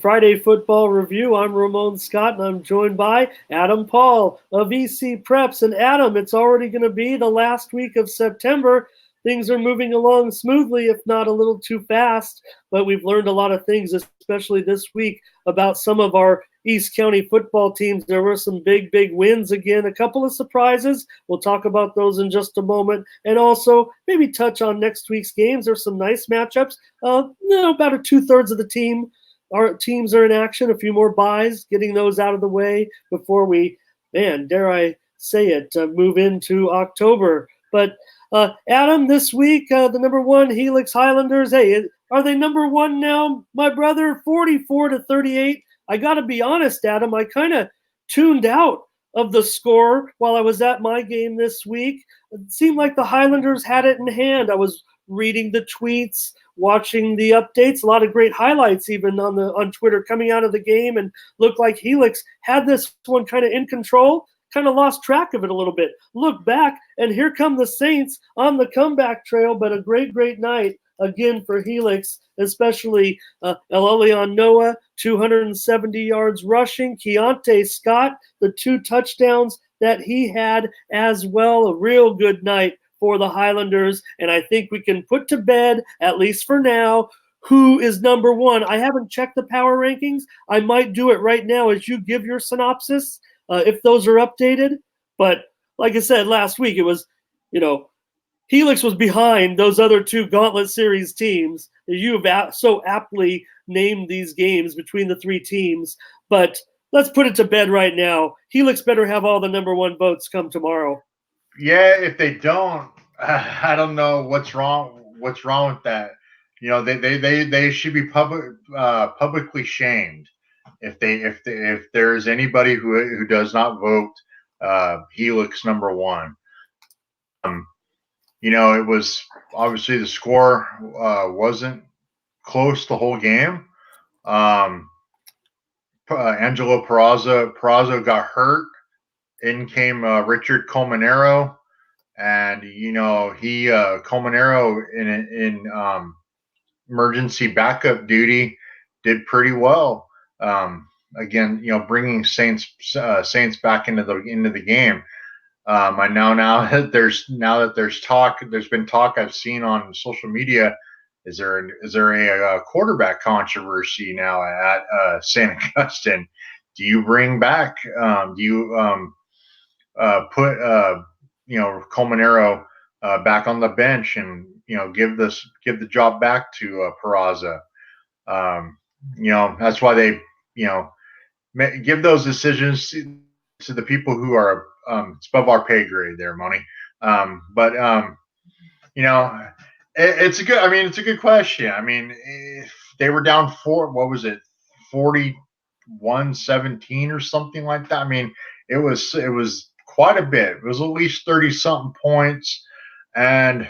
Friday Football Review. I'm Ramon Scott, and I'm joined by Adam Paul of ECPreps. And Adam, it's already going to be the last week of September. Things are moving along smoothly, if not a little too fast. But we've learned a lot of things, especially this week, about some of our East County football teams. There were some big wins again, a couple of surprises. We'll talk about those in just a moment. And also maybe touch on next week's games. There's some nice matchups. About 2/3 of the team. Our teams are in action, a few more buys, getting those out of the way before we, dare I say it, move into October. But Adam, this week, the number one Helix Highlanders, hey, are they number one now, my brother? 44-38. I got to be honest, Adam, I kind of tuned out of the score while I was at my game this week. It seemed like the Highlanders had it in hand. I was reading the tweets, watching the updates, a lot of great highlights even on Twitter coming out of the game, and looked like Helix had this one kind of in control, kind of lost track of it a little bit. Look back, and here come the Saints on the comeback trail, but a great night again for Helix, especially Elelion Noah, 270 yards rushing, Keontae Scott, the 2 touchdowns that he had as well, a real good night for the Highlanders, and I think we can put to bed, at least for now, who is number one. I haven't checked the power rankings. I might do it right now as you give your synopsis, if those are updated. But like I said last week, it was, Helix was behind those other 2 Gauntlet Series teams. You have so aptly named these games between the 3 teams. But let's put it to bed right now. Helix better have all the number 1 votes come tomorrow. Yeah, if they don't, I don't know what's wrong. What's wrong with that? They should be publicly shamed if there's anybody who does not vote Helix number 1. It was obviously the score wasn't close the whole game. Angelo Peraza got hurt. In came Richard Colmenero, and Colmenero in emergency backup duty did pretty well. Again, bringing Saints back into the game. I know now that there's been talk I've seen on social media. Is there a quarterback controversy now at St. Augustine? Do you bring back? Do you put Colmenero back on the bench and give the job back to Peraza? That's why they give those decisions to the people who are it's above our pay grade there, Money. It's a good question. I mean, if they were down 41-17 or something like that. I mean, it was quite a bit. It was at least 30-something points. And,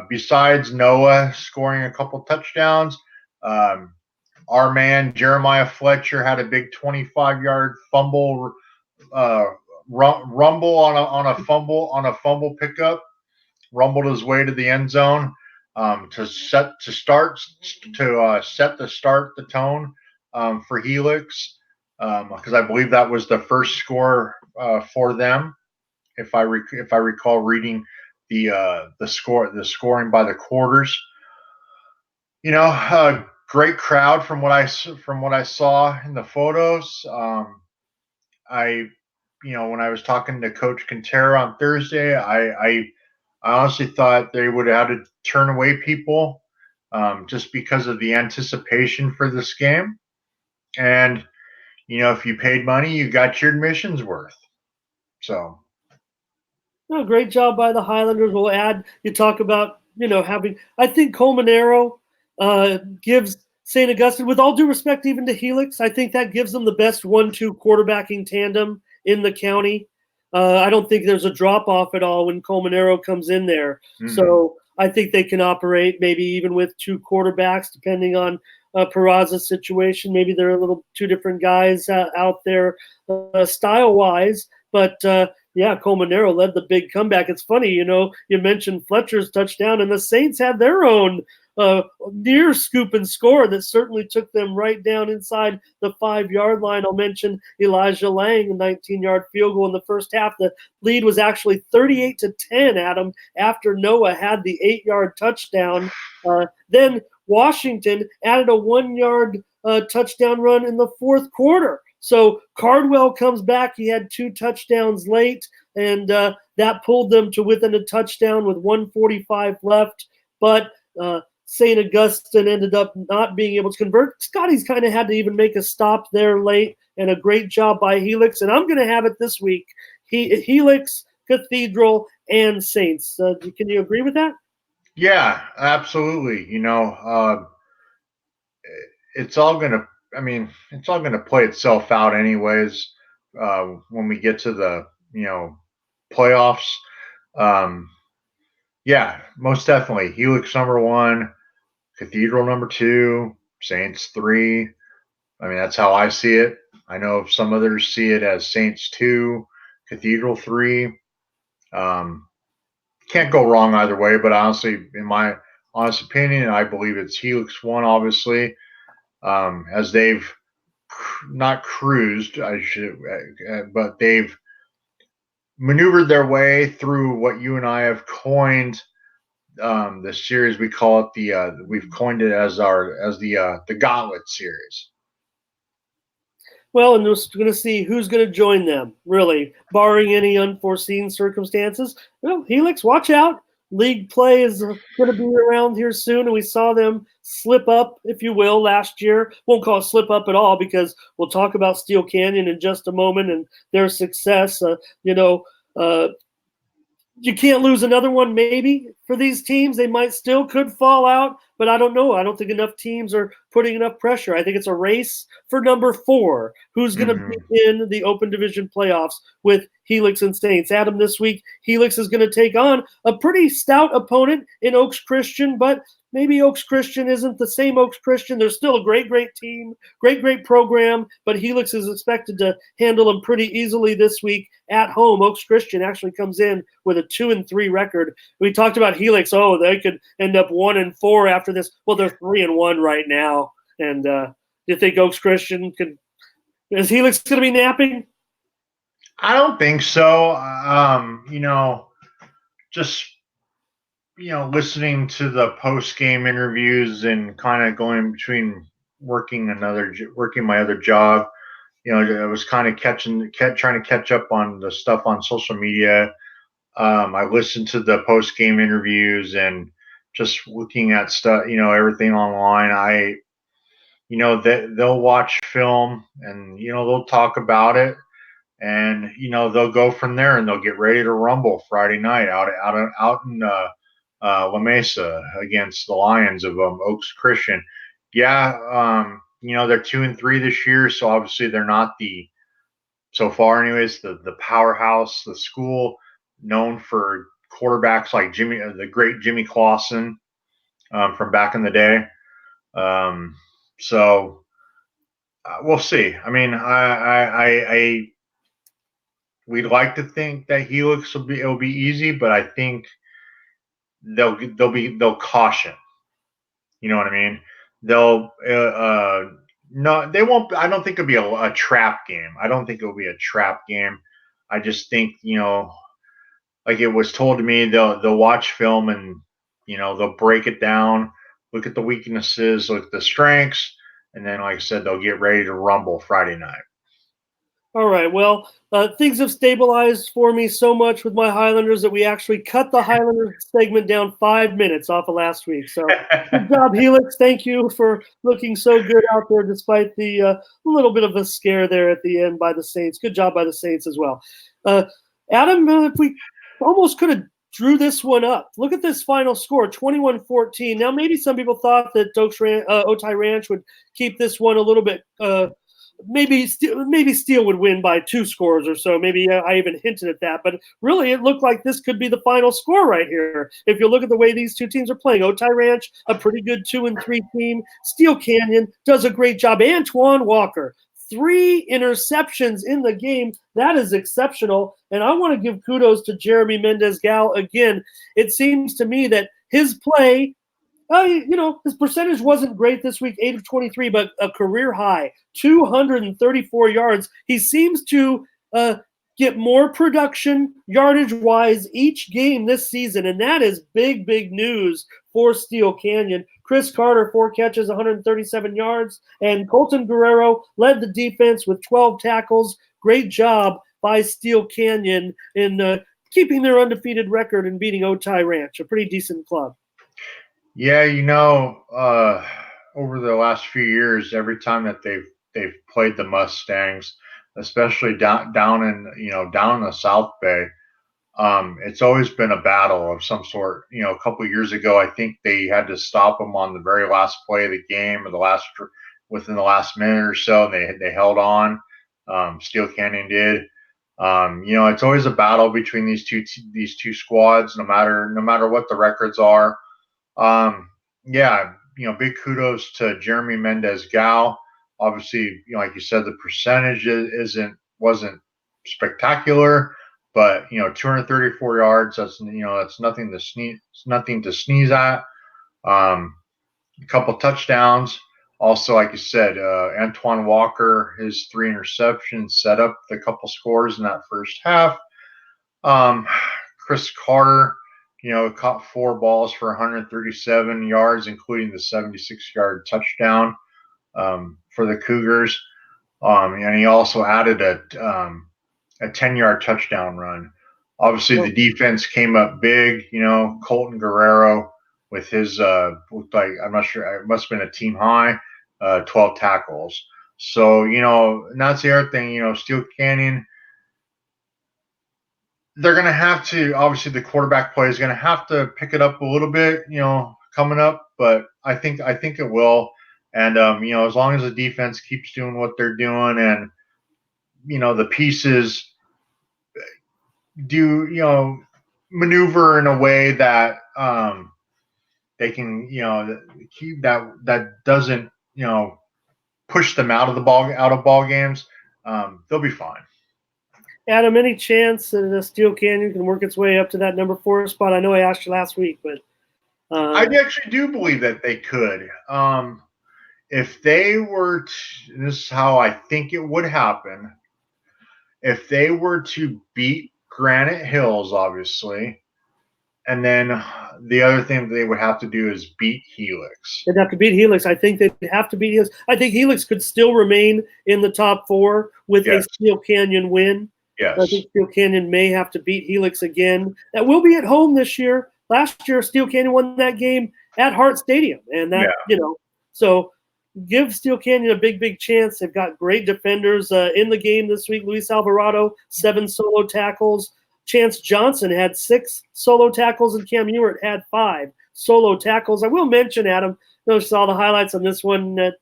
besides Noah scoring a couple touchdowns, our man Jeremiah Fletcher had a big 25-yard fumble, rumble on a fumble pickup, rumbled his way to the end zone to set the tone for Helix. Because I believe that was the first score for them, if I recall reading the scoring by the quarters. A great crowd from what I saw in the photos. When I was talking to Coach Quintero on Thursday, I honestly thought they would have had to turn away people just because of the anticipation for this game. And if you paid money, you got your admissions worth. So, great job by the Highlanders. We'll add. You talk about having. I think Colmenero gives St. Augustine, with all due respect, even to Helix, I think that gives them the best 1-2 quarterbacking tandem in the county. I don't think there's a drop off at all when Colmenero comes in there. Mm-hmm. So I think they can operate maybe even with 2 quarterbacks, depending on Peraza's situation. Maybe they're a little 2 different guys out there style-wise. But, Colmenero led the big comeback. It's funny, you mentioned Fletcher's touchdown, and the Saints had their own near scoop and score that certainly took them right down inside the 5-yard line. I'll mention Elijah Lang, a 19-yard field goal in the first half. The lead was actually 38-10, Adam, after Noah had the 8-yard touchdown. Then Washington added a 1-yard touchdown run in the fourth quarter. So Cardwell comes back. He had 2 touchdowns late, and that pulled them to within a touchdown with 1:45 left. But St. Augustine ended up not being able to convert. Scotty's kind of had to even make a stop there late, and a great job by Helix. And I'm going to have it this week. Helix, Cathedral, and Saints. Can you agree with that? Yeah, absolutely. It's all going to play itself out anyways when we get to the, playoffs. Yeah, most definitely. Helix number 1, Cathedral number 2, Saints 3. I mean, that's how I see it. I know some others see it as Saints 2, Cathedral 3. Can't go wrong either way, but honestly, in my honest opinion, I believe it's Helix 1, obviously, as they've not cruised, but they've maneuvered their way through what you and I have coined the series. We call it we've coined it as the Gauntlet series. Well, and we're going to see who's going to join them, really, barring any unforeseen circumstances. Well, Helix, watch out. League play is going to be around here soon, and we saw them slip up, if you will, last year. Won't call it slip up at all, because we'll talk about Steele Canyon in just a moment and their success. You can't lose another one, maybe, for these teams. They could fall out, but I don't know. I don't think enough teams are putting enough pressure. I think it's a race for number 4. Who's going to be in the open division playoffs with Helix and Saints? Adam, this week, Helix is going to take on a pretty stout opponent in Oaks Christian, but maybe Oaks Christian isn't the same Oaks Christian. They're still a great, great team, great program, but Helix is expected to handle them pretty easily this week at home. Oaks Christian actually comes in with a 2-3 record. We talked about Helix. Oh, they could end up 1-4 after this. Well, they're 3-1 right now. And do you think Oaks Christian is Helix going to be napping? I don't think so. Just listening to the post-game interviews and kind of going between working my other job, I was kind of trying to catch up on the stuff on social media. I listened to the post-game interviews and just looking at stuff, everything online. They'll watch film and, they'll talk about it, and, they'll go from there and they'll get ready to rumble Friday night out in La Mesa against the Lions of Oaks Christian. Yeah, they're 2-3 this year, so obviously they're not so far anyways, the powerhouse, the school known for quarterbacks like the great Jimmy Clausen from back in the day. So we'll see. I mean, we'd like to think that Helix it'll be easy, but I think they'll caution. You know what I mean? They'll no, they won't. I don't think it'll be a trap game. I don't think it'll be a trap game. I just think, like it was told to me, they'll watch film and, they'll break it down, look at the weaknesses, look at the strengths, and then, like I said, they'll get ready to rumble Friday night. All right. Well, things have stabilized for me so much with my Highlanders that we actually cut the Highlanders segment down 5 minutes off of last week. So good job, Helix. Thank you for looking so good out there despite the little bit of a scare there at the end by the Saints. Good job by the Saints as well. Adam, if we almost could have drew this one up. Look at this final score, 21-14. Now, maybe some people thought that Otay Ranch would keep this one a little bit maybe Steele would win by 2 scores or so. Maybe I even hinted at that. But really, it looked like this could be the final score right here. If you look at the way these two teams are playing, Otay Ranch, a pretty good 2-3 team. Steele Canyon does a great job. Antoine Walker, 3 interceptions in the game. That is exceptional. And I want to give kudos to Jeremy Mendez-Gal again. It seems to me that his play his percentage wasn't great this week, 8 of 23, but a career high, 234 yards. He seems to get more production yardage-wise each game this season, and that is big, big news for Steele Canyon. Chris Carter, 4 catches, 137 yards, and Colton Guerrero led the defense with 12 tackles. Great job by Steele Canyon in keeping their undefeated record and beating Otay Ranch, a pretty decent club. Yeah, over the last few years, every time that they've played the Mustangs, especially down in the South Bay, it's always been a battle of some sort. A couple of years ago, I think they had to stop them on the very last play of the game, or within the last minute or so, and they held on. Steele Canyon did. It's always a battle between these two squads, no matter what the records are. Big kudos to Jeremy Mendez-Gal. Obviously, like you said, the percentage wasn't spectacular, but 234 yards. That's nothing to sneeze at. A couple touchdowns. Also, like you said, Antoine Walker, his 3 interceptions set up the couple scores in that first half. Chris Carter, caught 4 balls for 137 yards, including the 76-yard touchdown for the Cougars. And he also added a 10-yard touchdown run. Obviously, the defense came up big. Colton Guerrero with his looked like, I'm not sure, it must have been a team high, 12 tackles. So, and that's the other thing, Steele Canyon, they're going to have to, obviously the quarterback play is going to have to pick it up a little bit, coming up, but I think it will. And, as long as the defense keeps doing what they're doing and, the pieces do, maneuver in a way that they can, keep that doesn't, push them out of ball games, they'll be fine. Adam, any chance that Steele Canyon can work its way up to that number 4 spot? I know I asked you last week, but I actually do believe that they could. If they were this is how I think it would happen. If they were to beat Granite Hills, obviously, and then the other thing that they would have to do is beat Helix. They'd have to beat Helix. I think they'd have to beat Helix. I think Helix could still remain in the top 4 with a Steele Canyon win. Yes. I think Steele Canyon may have to beat Helix again. That will be at home this year. Last year, Steele Canyon won that game at Hart Stadium. And that, so give Steele Canyon a big, big chance. They've got great defenders in the game this week. Luis Alvarado, 7 solo tackles. Chance Johnson had 6 solo tackles, and Cam Ewert had 5 solo tackles. I will mention, Adam, I saw the highlights on this one. That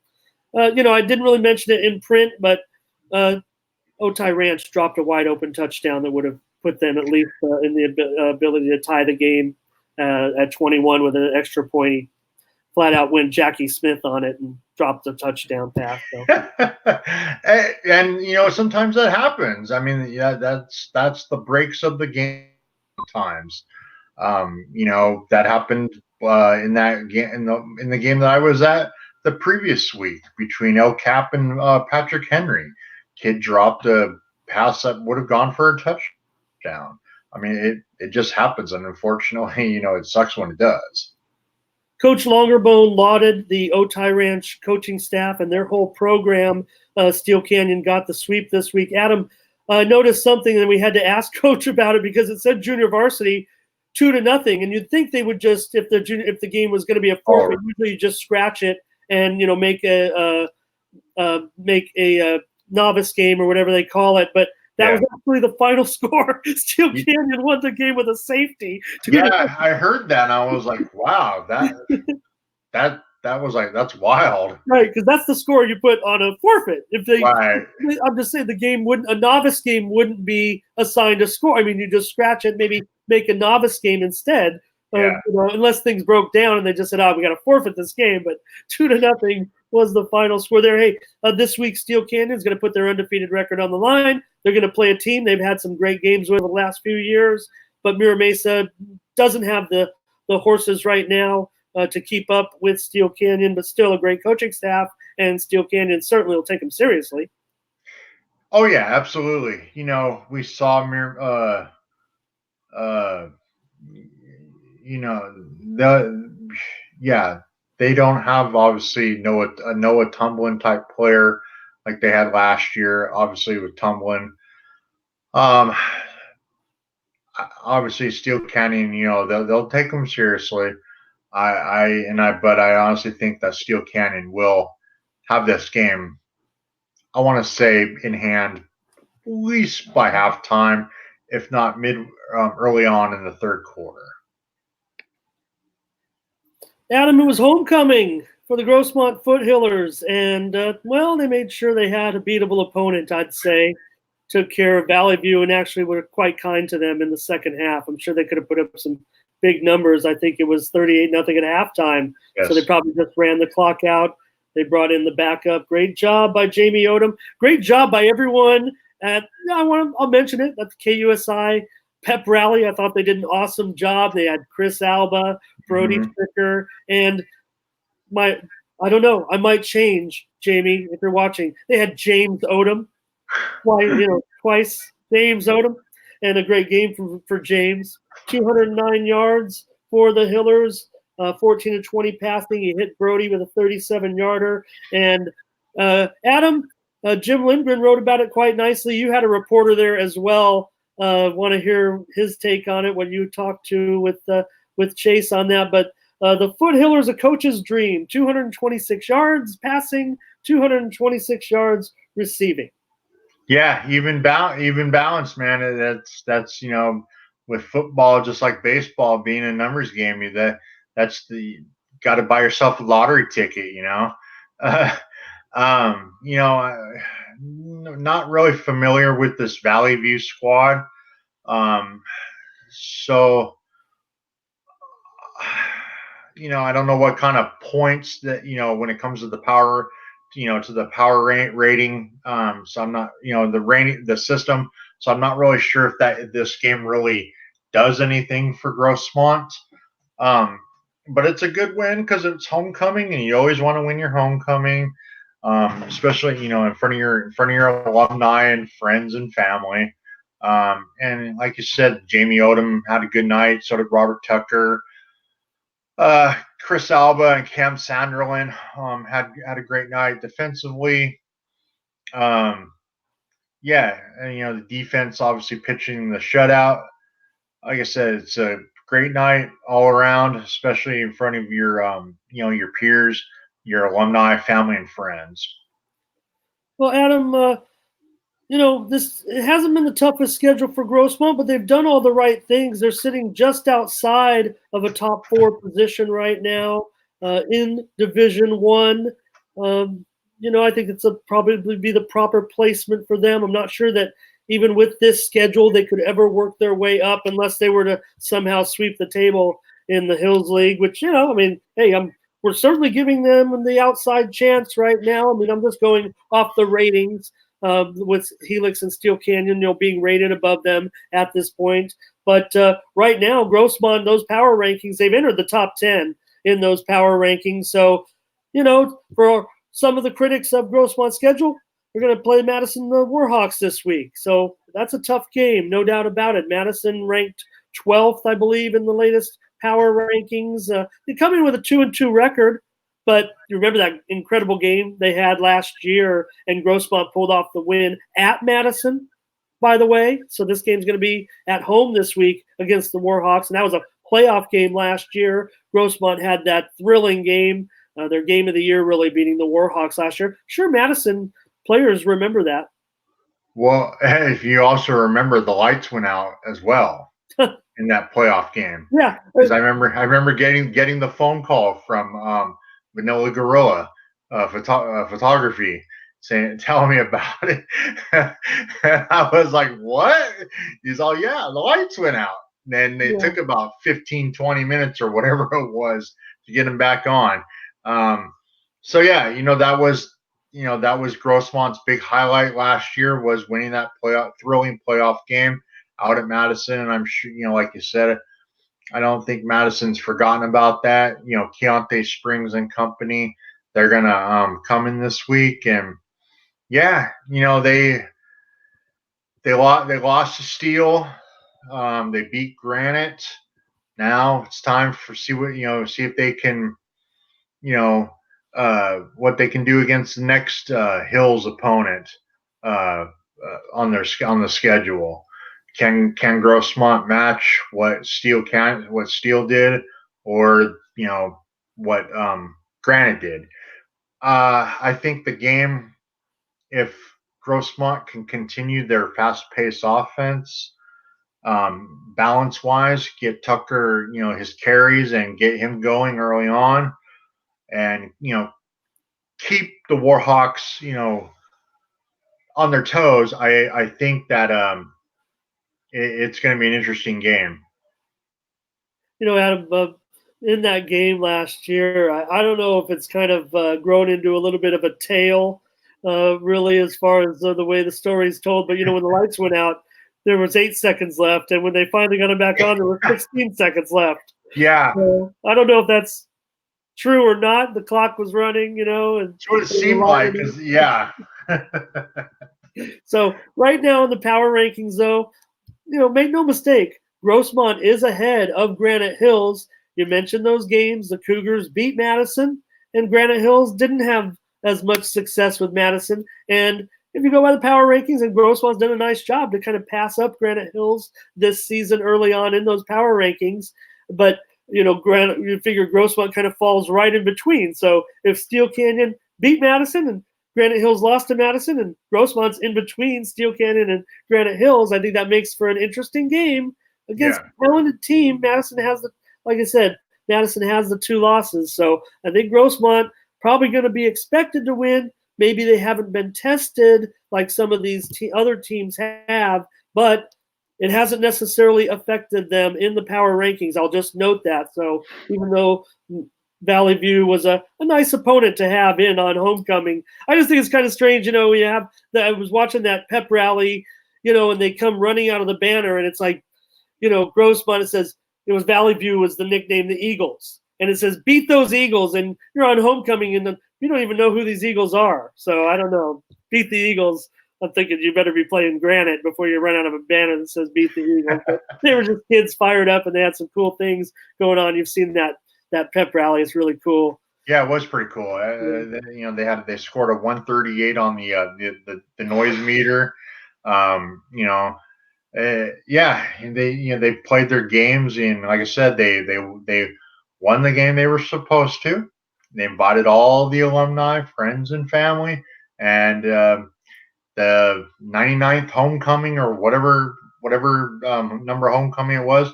I didn't really mention it in print, but Otay Ranch dropped a wide open touchdown that would have put them at least in the ability to tie the game at 21 with an extra point. He flat out went Jackie Smith on it and dropped the touchdown pass. So. and sometimes that happens. I mean, that's the breaks of the game. Sometimes, that happened in that game in the game that I was at the previous week between El Cap and Patrick Henry. Kid dropped a pass that would have gone for a touchdown. I mean, it just happens, and unfortunately, it sucks when it does. Coach Longerbone lauded the Otay Ranch coaching staff and their whole program. Steele Canyon got the sweep this week. Adam noticed something, and we had to ask Coach about it because it said junior varsity 2-0, and you'd think they would just, if the game was going to be a forfeit, usually you just scratch it and make a novice game or whatever they call it, but that was actually the final score. Steele Canyon won the game with a safety. I heard that, and I was like, "Wow, that was like that's wild." Right, because that's the score you put on a forfeit. I'm just saying a novice game wouldn't be assigned a score. I mean, you just scratch it, maybe make a novice game instead. Unless things broke down and they just said, we got to forfeit this game. But 2-0 was the final score there. Hey, this week Steele Canyon is going to put their undefeated record on the line. They're going to play a team they've had some great games with the last few years, but Mira Mesa doesn't have the horses right now. to keep up with Steele Canyon, but still a great coaching staff, and Steele Canyon certainly will take them seriously. Oh yeah, absolutely. We saw they don't have obviously a Noah Tumblin type player like they had last year. Obviously with Tumblin, obviously Steel Canyon, they'll take them seriously. But I honestly think that Steel Canyon will have this game, I want to say, in hand at least by halftime, if not early on in the third quarter. Adam, it was homecoming for the Grossmont Foothillers, and they made sure they had a beatable opponent, I'd say. Took care of Valley View and actually were quite kind to them in the second half. I'm sure they could have put up some big numbers. I think it was 38-0 at halftime. Yes. So they probably just ran the clock out. They brought in the backup. Great job by Jamie Odom. Great job by everyone I'll mention it. That's the KUSI pep rally. I thought they did an awesome job. They had Chris Alba, Brody Tricker, and I don't know. I might change, Jamie, if you're watching. They had James Odom. Twice James Odom, and a great game for James. 209 yards for the Hillers, 14-20 passing. He hit Brody with a 37-yarder. And Adam, Jim Lindgren wrote about it quite nicely. You had a reporter there as well. Want to hear his take on it, what you talked to with Chase on that. But the Foothillers, a coach's dream: 226 yards passing, 226 yards receiving. Yeah, even balance, man. That's with football, just like baseball, being a numbers game, that's the got to buy yourself a lottery ticket. Not really familiar with this Valley View squad, so I don't know what kind of points that when it comes to the power. To the power rating. So I'm not, the system. So I'm not really sure if this game really does anything for Grossmont. But it's a good win because it's homecoming, and you always want to win your homecoming, especially in front of your alumni and friends and family. And like you said, Jamie Odom had a good night. So did Robert Tucker. Chris Alba and Cam Sanderlin had a great night defensively. And the defense obviously pitching the shutout. Like I said, it's a great night all around, especially in front of your your peers, your alumni, family, and friends. Well, Adam, it hasn't been the toughest schedule for Grossmont, but they've done all the right things. They're sitting just outside of a top 4 position right now in Division One. I think it's probably be the proper placement for them. I'm not sure that even with this schedule they could ever work their way up unless they were to somehow sweep the table in the Hills League, which we're certainly giving them the outside chance right now. I'm just going off the ratings. With Helix and Steele Canyon, being rated above them at this point. But right now, Grossmont, those power rankings, they've entered the top 10 in those power rankings. So, for some of the critics of Grossmont's schedule, we're going to play Madison the Warhawks this week. So that's a tough game, no doubt about it. Madison ranked 12th, I believe, in the latest power rankings. They come in with a 2-2 record. But you remember that incredible game they had last year, and Grossmont pulled off the win at Madison, by the way. So this game's going to be at home this week against the Warhawks, and that was a playoff game last year. Grossmont had that thrilling game, their game of the year, really beating the Warhawks last year. Sure, Madison players remember that. Well, if you also remember, the lights went out as well in that playoff game. Yeah, because I remember getting the phone call from Vanilla Gorilla photography telling me about it. I was like, what? He's all, yeah, the lights went out. And it took about 15, 20 minutes or whatever it was to get them back on. So yeah, that was Grossmont's big highlight last year, was winning that thrilling playoff game out at Madison. And I'm sure, like you said, I don't think Madison's forgotten about that. Keontae Springs and company, they're gonna come in this week, and yeah, they lost to Steele. They beat Granite. Now it's time for see if they can what they can do against the next Hills opponent on the schedule. Can Grossmont match what Steele did, or what Granite did? I think the game, if Grossmont can continue their fast-paced offense, balance-wise, get Tucker his carries and get him going early on, and keep the Warhawks on their toes. I think that it's going to be an interesting game. Adam, in that game last year, I don't know if it's kind of grown into a little bit of a tale, really, as far as the way the story is told. But, when the lights went out, there was 8 seconds left. And when they finally got them back on, there was 16 seconds left. Yeah. So I don't know if that's true or not. The clock was running, and it's what it seemed like. Yeah. So right now in the power rankings, though, make no mistake, Grossmont is ahead of Granite Hills. You mentioned those games. The Cougars beat Madison, and Granite Hills didn't have as much success with Madison. And if you go by the power rankings, and Grossmont's done a nice job to kind of pass up Granite Hills this season early on in those power rankings. But, you figure Grossmont kind of falls right in between. So if Steele Canyon beat Madison and Granite Hills lost to Madison, and Grossmont's in between Steele Canyon and Granite Hills, I think that makes for an interesting game against a talented team. Madison has like I said, Madison has the 2 losses. So I think Grossmont probably going to be expected to win. Maybe they haven't been tested like some of these other teams have, but it hasn't necessarily affected them in the power rankings. I'll just note that. So even though Valley View was a nice opponent to have in on homecoming, I just think it's kind of strange. We have I was watching that pep rally, and they come running out of the banner, and it's like, Grossmont, it says it was Valley View was the nickname, the Eagles, and it says beat those Eagles, and you're on homecoming, and you don't even know who these Eagles are. So I don't know, beat the Eagles. I'm thinking you better be playing Granite before you run out of a banner that says beat the Eagles. But they were just kids fired up, and they had some cool things going on. You've seen that pep rally. It's really cool. Yeah, it was pretty cool. They scored a 138 on the noise meter. They played their games, and like I said, they won the game they were supposed to. They invited all the alumni, friends, and family, and the 99th homecoming, or whatever number homecoming it was.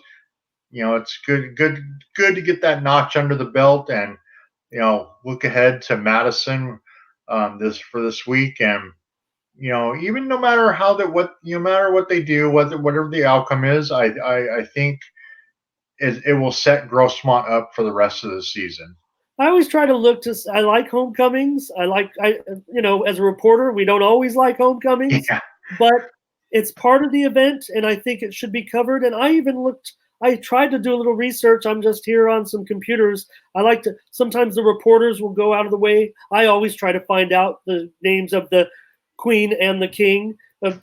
It's good to get that notch under the belt, and look ahead to Madison this week, and even no matter what they do, whatever the outcome is, I think it will set Grossmont up for the rest of the season. I always try to look to. I like homecomings. As a reporter, we don't always like homecomings, but it's part of the event, and I think it should be covered. And I tried to do a little research. I'm just here on some computers. Sometimes the reporters will go out of the way. I always try to find out the names of the Queen and the King.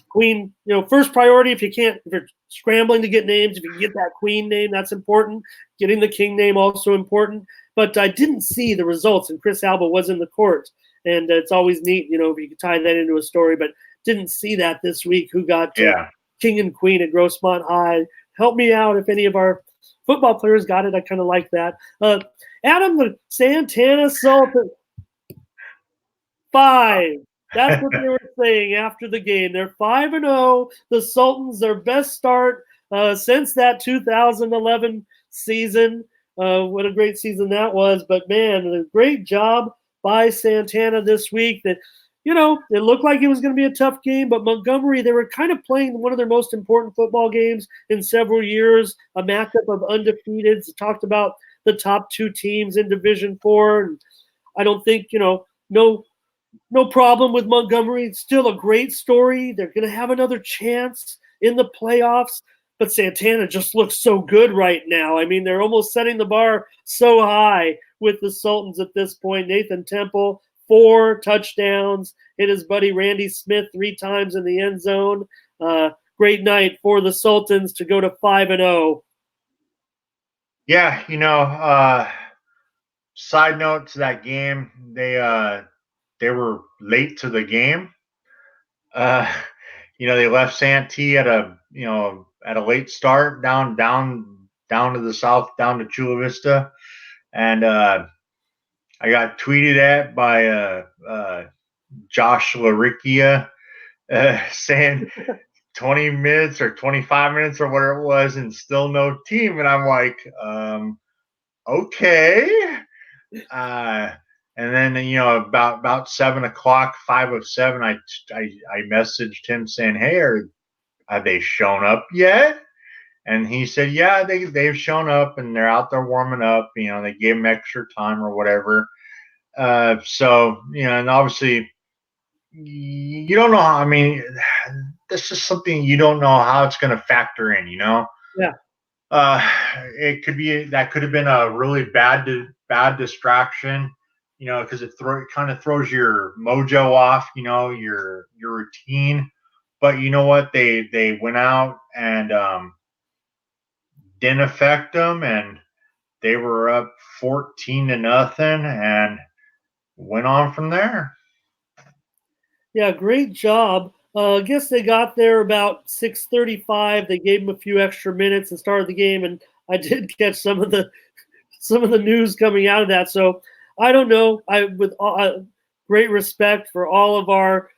Queen, first priority. If you're scrambling to get names, if you can get that Queen name, that's important. Getting the King name also important. But I didn't see the results, and Chris Alba was in the court, and it's always neat, if you could tie that into a story. But didn't see that this week. Who got King and Queen at Grossmont High? Help me out if any of our football players got it. I kind of like that. Adam, the Santana Sultans 5. That's what they were saying after the game. They're 5-0. The Sultans, their best start since that 2011 season. What a great season that was. But, man, a great job by Santana this week. That, it looked like it was going to be a tough game, but Montgomery, they were kind of playing one of their most important football games in several years, a matchup of undefeateds. Talked about the top 2 teams in Division 4. And I don't think, no problem with Montgomery. It's still a great story. They're going to have another chance in the playoffs. but Santana just looks so good right now. I mean, they're almost setting the bar so high with the Sultans at this point. Nathan Temple, 4 touchdowns, hit his buddy Randy Smith 3 times in the end zone. Great night for the Sultans to go to 5-0. Yeah, side note to that game, they were late to the game. They left Santee at a late start down to the south, down to Chula Vista, and I got tweeted at by Josh Laricchia saying 20 minutes or 25 minutes or whatever it was, and still no team, and I'm like, okay. And then about 7:00, 5:07, I messaged him saying, "Hey, have they shown up yet?" And he said, "Yeah, they've shown up and they're out there warming up. They gave them extra time or whatever." So and obviously you don't know how. I mean, this is something you don't know how it's going to factor in. Yeah. It could have been a really bad distraction, because it kind of throws your mojo off, your routine. But you know what? They went out and didn't affect them, and they were up 14-0 and went on from there. Yeah, great job. I guess they got there about 6:35. They gave them a few extra minutes and started the game, and I did catch some of the news coming out of that. So I don't know. With great respect for all of our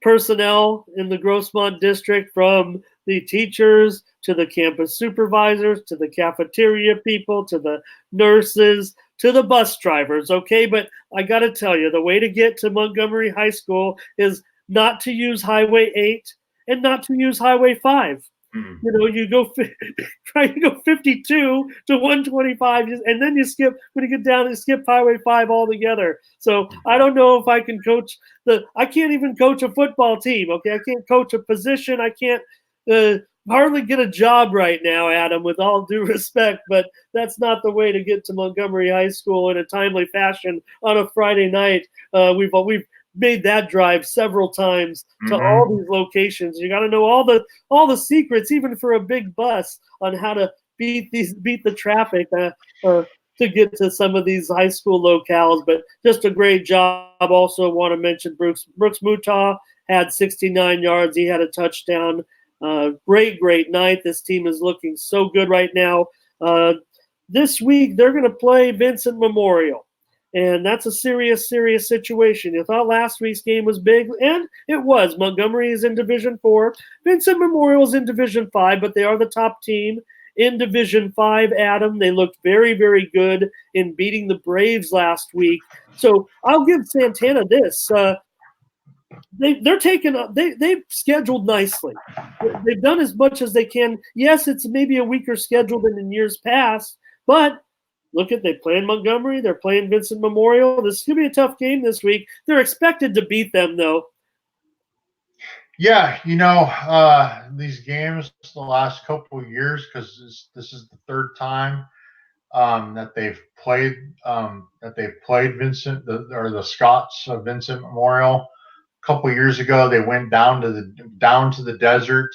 personnel in the Grossmont district, from the teachers to the campus supervisors to the cafeteria people to the nurses to the bus drivers. Okay, but I got to tell you, the way to get to Montgomery High School is not to use Highway 8 and not to use Highway 5. You go 52 to 125, and then you skip, when you get down, you skip Highway 5 altogether. So I don't know if I can coach I can't even coach a football team. Okay, I can't coach a position. I can't hardly get a job right now, Adam, with all due respect, but that's not the way to get to Montgomery High School in a timely fashion on a Friday night. We've made that drive several times to all these locations. You got to know all the secrets, even for a big bus, on how to beat the traffic to get to some of these high school locales. But just a great job. Also want to mention Brooks Mutah had 69 yards. He had a touchdown. Great night. This team is looking so good right now. This week they're going to play Vincent Memorial. And that's a serious situation. You thought last week's game was big, and it was. Montgomery is in Division 4. Vincent Memorial is in Division 5, but they are the top team in Division 5, Adam. They looked very, very good in beating the Braves last week. So I'll give Santana this. They've scheduled nicely. They've done as much as they can. Yes, it's maybe a weaker schedule than in years past, but they playing Montgomery. They're playing Vincent Memorial. This is going to be a tough game this week. They're expected to beat them, though. Yeah, these games the last couple of years, because this is the third time that they've played Vincent or the Scots of Vincent Memorial. A couple of years ago, they went down to the desert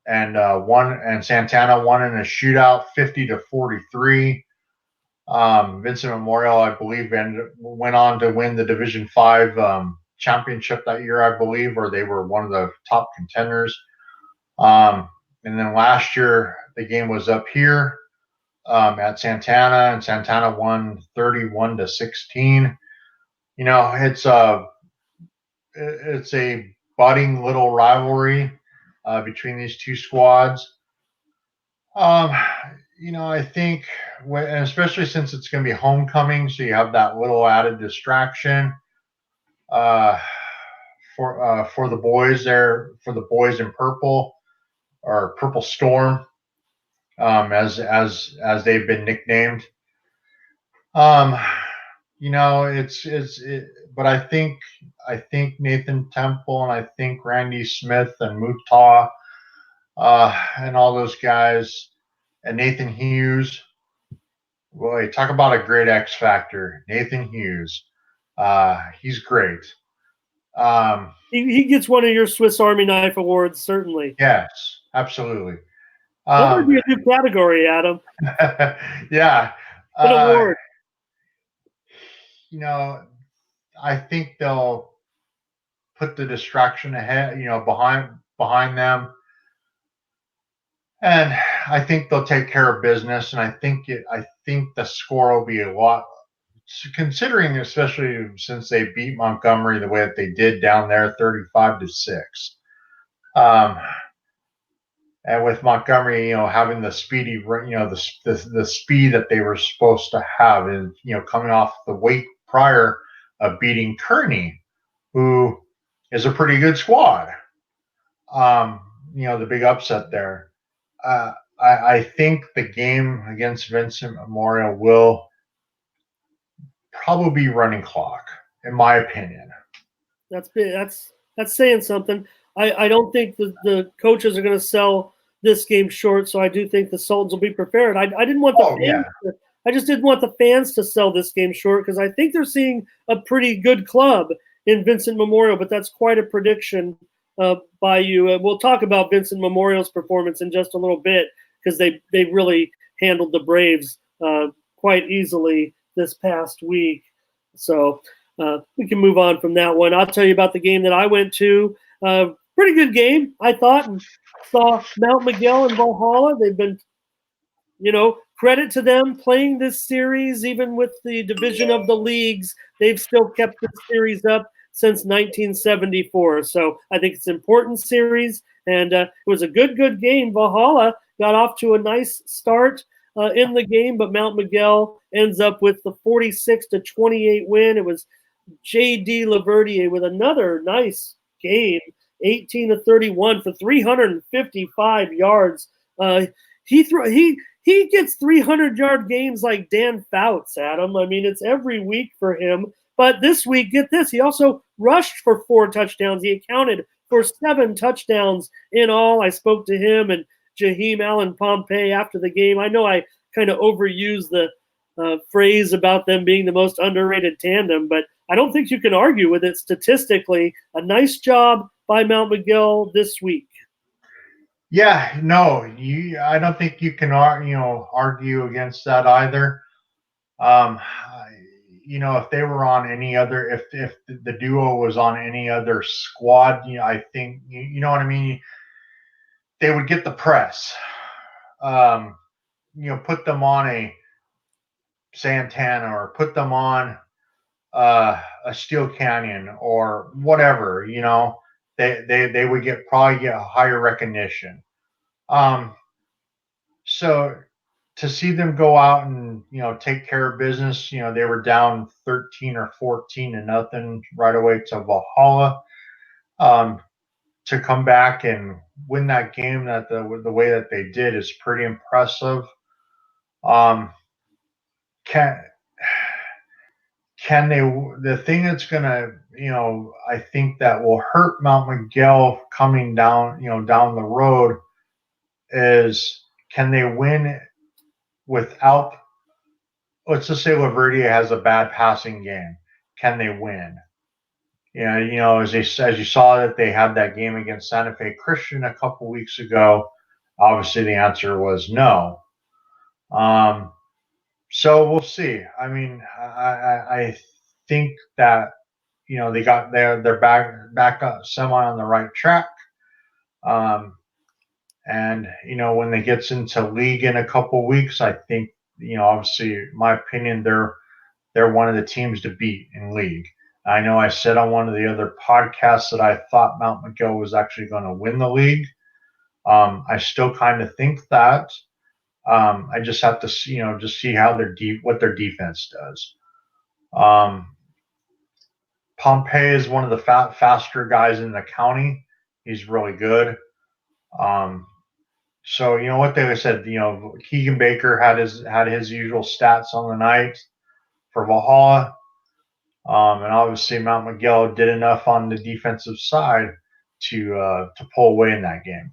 and won, and Santana won in a shootout, 50-43. Vincent Memorial, I believe, went on to win the Division 5 championship that year, I believe, or they were one of the top contenders. And then last year, the game was up here at Santana, and Santana won 31-16. It's a budding little rivalry between these two squads. I think, and especially since it's going to be homecoming, so you have that little added distraction for the boys there, for the boys in purple, or Purple Storm, as they've been nicknamed. But I think Nathan Temple and I think Randy Smith and Mutah and all those guys, and Nathan Hughes. Boy, talk about a great X factor, Nathan Hughes. He's great. He gets one of your Swiss Army knife awards, certainly. Yes, absolutely. That would be a new category, Adam. Yeah. An award. You know, I think they'll put the distraction ahead, behind them, and I think they'll take care of business. And I think the score will be a lot, considering, especially since they beat Montgomery the way that they did down there, 35-6. And with Montgomery, having the speedy, the speed that they were supposed to have, and coming off the weight prior of beating Kearny, who is a pretty good squad. The big upset there. I think the game against Vincent Memorial will probably be running clock, in my opinion. That's saying something. I don't think the coaches are going to sell this game short, so I do think the Sultans will be prepared. I didn't want the fans I just didn't want the fans to sell this game short because I think they're seeing a pretty good club in Vincent Memorial, but that's quite a prediction by you. We'll talk about Vincent Memorial's performance in just a little bit because they really handled the Braves quite easily this past week. So we can move on from that one. I'll tell you about the game that I went to. Pretty good game, I thought, and saw Mount Miguel and Valhalla. They've been, credit to them playing this series, even with the division of the leagues. They've still kept this series up since 1974. So I think it's an important series, and it was a good game. Valhalla got off to a nice start in the game, but Mount Miguel ends up with the 46-28 win. It was J.D. Laverdier with another nice game, 18-31 for 355 yards. He gets 300-yard games like Dan Fouts, Adam. I mean, it's every week for him. But this week, get this, he also rushed for 4 touchdowns. He accounted for 7 touchdowns in all. I spoke to him and Jaheim Allen Pompey after the game. I know I kind of overused the phrase about them being the most underrated tandem, but I don't think you can argue with it statistically. A nice job by Mount Miguel this week. Yeah, no, I don't think you can argue against that either. If they were on any other, if the duo was on any other squad, I think you know what I mean. They would get the press. Put them on a Santana or put them on a Steele Canyon or whatever. They would probably get higher recognition. So to see them go out and take care of business, they were down 13 or 14-0 right away to Valhalla. To come back and win that game the way that they did is pretty impressive. Can they? The thing that's gonna, I think that will hurt Mount Miguel coming down, down the road, is can they win without? Let's just say Laverdier has a bad passing game. Can they win? As you saw that they had that game against Santa Fe Christian a couple weeks ago. Obviously, the answer was no. So we'll see. I mean, I think that they got they're back up semi on the right track. And when they gets into league in a couple weeks, I think obviously, in my opinion, they're one of the teams to beat in league. I know I said on one of the other podcasts that I thought Mount Miguel was actually going to win the league. I still kind of think that. I just have to see, just see how what their defense does. Pompey is one of the faster guys in the county. He's really good. So what they said, Keegan Baker had his usual stats on the night for Valhalla. And obviously Mount Miguel did enough on the defensive side to pull away in that game.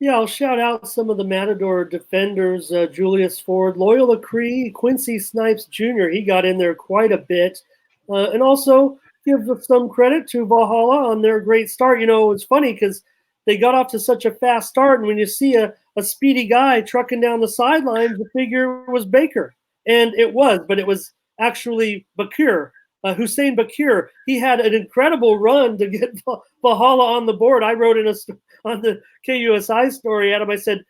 Yeah, I'll shout out some of the Matador defenders, Julius Ford, Loyola Cree, Quincy Snipes Jr. He got in there quite a bit. And also give some credit to Valhalla on their great start. It's funny because they got off to such a fast start. And when you see a speedy guy trucking down the sidelines, the figure was Baker. And it was, but it was actually Bakir. Hussein Bakir. He had an incredible run to get Valhalla on the board. I wrote on the KUSI story, Adam, I said,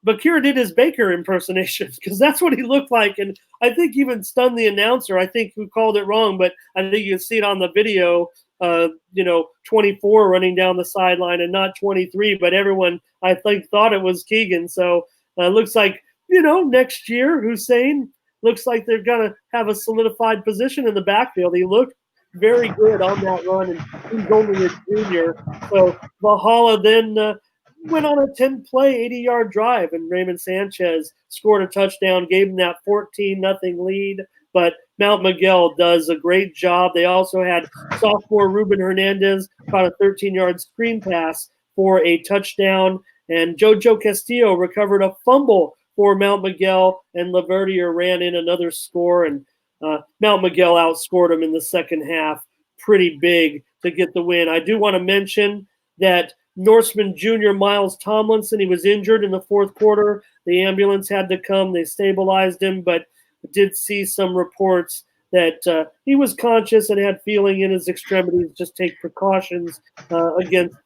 Bakir did his Baker impersonation because that's what he looked like. And I think even stunned the announcer. I think who called it wrong, but I think you can see it on the video, 24 running down the sideline and not 23. But everyone, I think, thought it was Keegan. So looks like, next year, Hussein looks like they're going to have a solidified position in the backfield. He looked very good on that run, and he's only a junior. So Valhalla then went on a 10-play, 80-yard drive, and Raymond Sanchez scored a touchdown, gave him that 14-0 lead. But Mount Miguel does a great job. They also had sophomore Ruben Hernandez caught a 13-yard screen pass for a touchdown, and Jojo Castillo recovered a fumble for Mount Miguel, and Laverdier ran in another score, and Mount Miguel outscored him in the second half pretty big to get the win. I do want to mention that Norseman Jr. Miles Tomlinson, he was injured in the fourth quarter. The ambulance had to come. They stabilized him, but did see some reports that he was conscious and had feeling in his extremities. Just take precautions against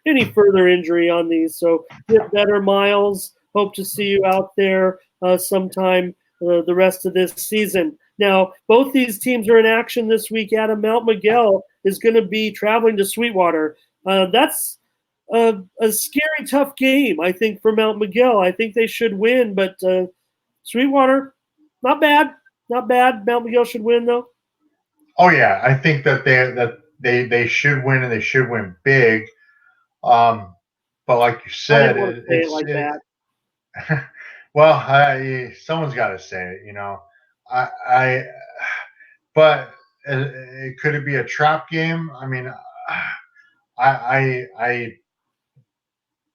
any further injury on these. So get better, Miles. Hope to see you out there sometime the rest of this season. Now, both these teams are in action this week. Adam, Mount Miguel is going to be traveling to Sweetwater. That's a scary, tough game, I think, for Mount Miguel. I think they should win, but Sweetwater, not bad. Not bad. Mount Miguel should win, though. Oh yeah, I think that they should win, and they should win big. But like you said, I didn't want to say it like that. Well, someone's got to say it, but could it be a trap game? I mean, I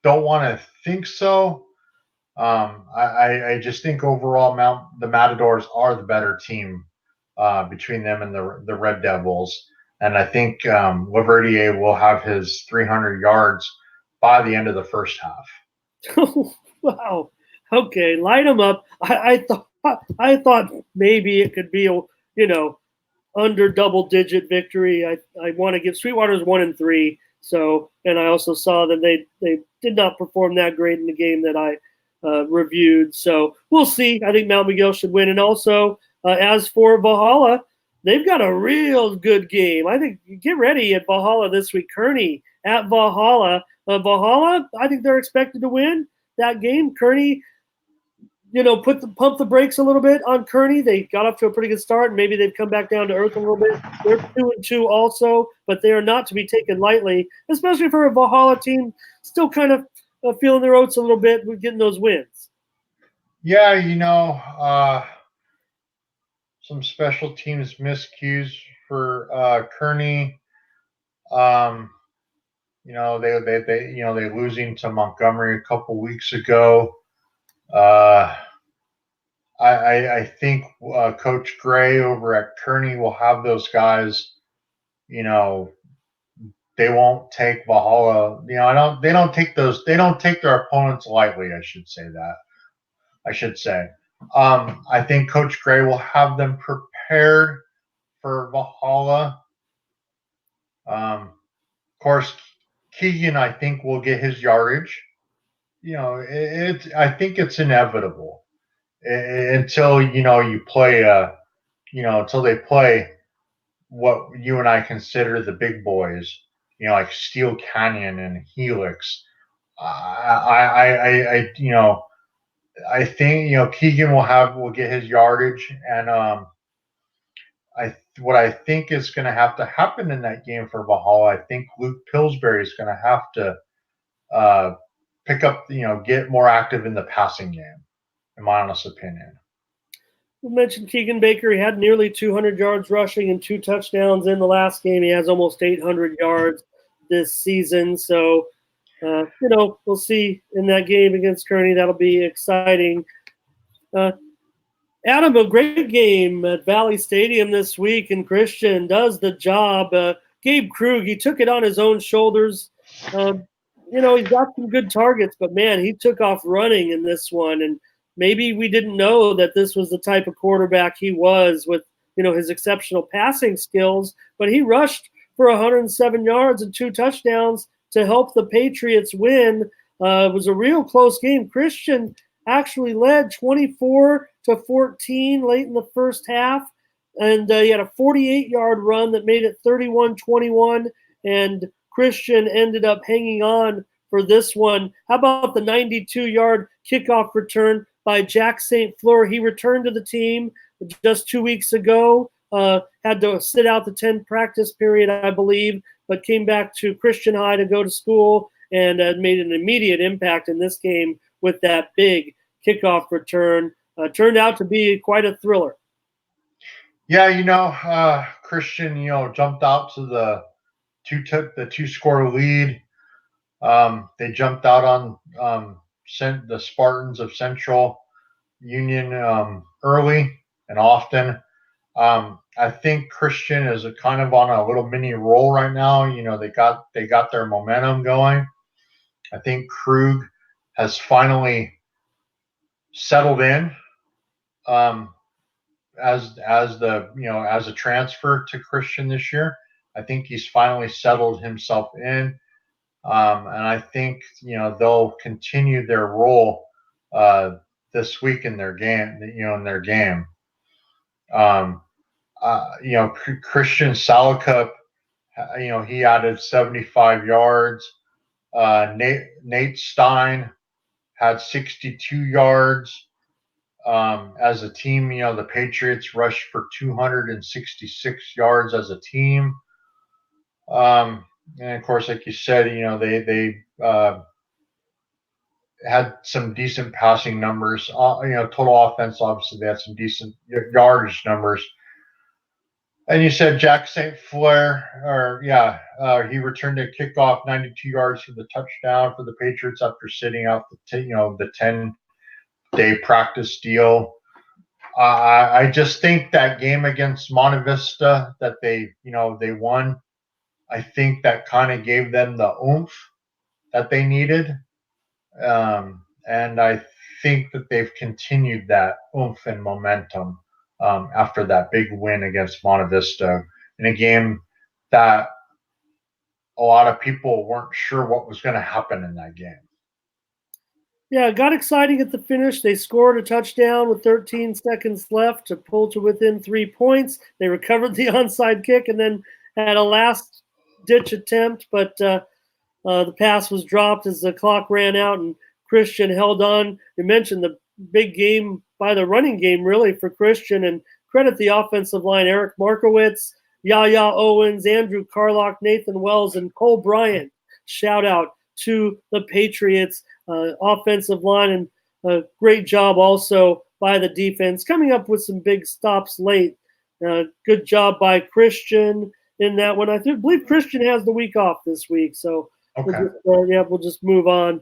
don't want to think so. I just think overall, the Matadors are the better team between them and the Red Devils, and I think Laverdier will have his 300 yards by the end of the first half. Wow. Okay, light them up. I thought maybe it could be a under double-digit victory. I want to give Sweetwater's 1-3. So, and I also saw that they did not perform that great in the game that I reviewed. So we'll see. I think Mount Miguel should win. And also, as for Valhalla, they've got a real good game. I think get ready at Valhalla this week. Kearny at Valhalla. Valhalla, I think they're expected to win that game. Kearny, pump the brakes a little bit on Kearny. They got off to a pretty good start, and maybe they've come back down to earth a little bit. They're 2-2 also, but they are not to be taken lightly, especially for a Valhalla team still kind of feeling their oats a little bit with getting those wins. Yeah, some special teams miscues for Kearny. They losing to Montgomery a couple weeks ago. I think Coach Gray over at Kearny will have those guys. They won't take Valhalla. They don't take their opponents lightly. I should say. I think Coach Gray will have them prepared for Valhalla. Of course, Keegan, I think, will get his yardage. I think it's inevitable until you play until they play what you and I consider the big boys, like Steele Canyon and Helix. I think Keegan will get his yardage, and what I think is going to have to happen in that game for Valhalla, I think Luke Pillsbury is going to have to pick up, get more active in the passing game, in my honest opinion. We mentioned Keegan Baker. He had nearly 200 yards rushing and 2 touchdowns in the last game. He has almost 800 yards this season. So We'll see in that game against Kearny. That'll be exciting. Adam, a great game at Valley Stadium this week, and Christian does the job. Gabe Krug, he took it on his own shoulders. He's got some good targets, but man, he took off running in this one. And maybe we didn't know that this was the type of quarterback he was with, his exceptional passing skills. But he rushed for 107 yards and 2 touchdowns to help the Patriots win. It was a real close game. Christian actually led 24-14 late in the first half, and he had a 48-yard run that made it 31-21, and Christian ended up hanging on for this one. How about the 92-yard kickoff return by Jack St. Fleur? He returned to the team just 2 weeks ago, had to sit out the 10 practice period, I believe, but came back to Christian High to go to school and made an immediate impact in this game with that big kickoff return. Turned out to be quite a thriller. Yeah, Christian, jumped out to the 2-score lead. They jumped out on the Spartans of Central Union early and often. I think Christian is kind of on a little mini roll right now. They got their momentum going. I think Krug has finally settled in as a transfer to Christian this year. I think he's finally settled himself in, and I think they'll continue their role this week in their game. Christian Salacup, he added 75 yards. Nate Stein had 62 yards. As a team, the Patriots rushed for 266 yards as a team. And of course, like you said, they had some decent passing numbers. Total offense, obviously, they had some decent yardage numbers. And you said Jack St. Fleur, he returned a kickoff, 92 yards for the touchdown for the Patriots after sitting out the 10-day practice deal. I just think that game against Monte Vista that they won, I think that kind of gave them the oomph that they needed. And I think that they've continued that oomph and momentum after that big win against Monte Vista in a game that a lot of people weren't sure what was going to happen in that game. Yeah, it got exciting at the finish. They scored a touchdown with 13 seconds left to pull to within 3 points. They recovered the onside kick and then had a last-ditch attempt, but the pass was dropped as the clock ran out, and Christian held on. You mentioned the big game by the running game, really, for Christian, and credit the offensive line, Eric Markowitz, Yaya Owens, Andrew Carlock, Nathan Wells, and Cole Bryant. Shout out to the Patriots offensive line, and a great job also by the defense, coming up with some big stops late. Good job by Christian in that one. I believe Christian has the week off this week, so okay. We'll just move on.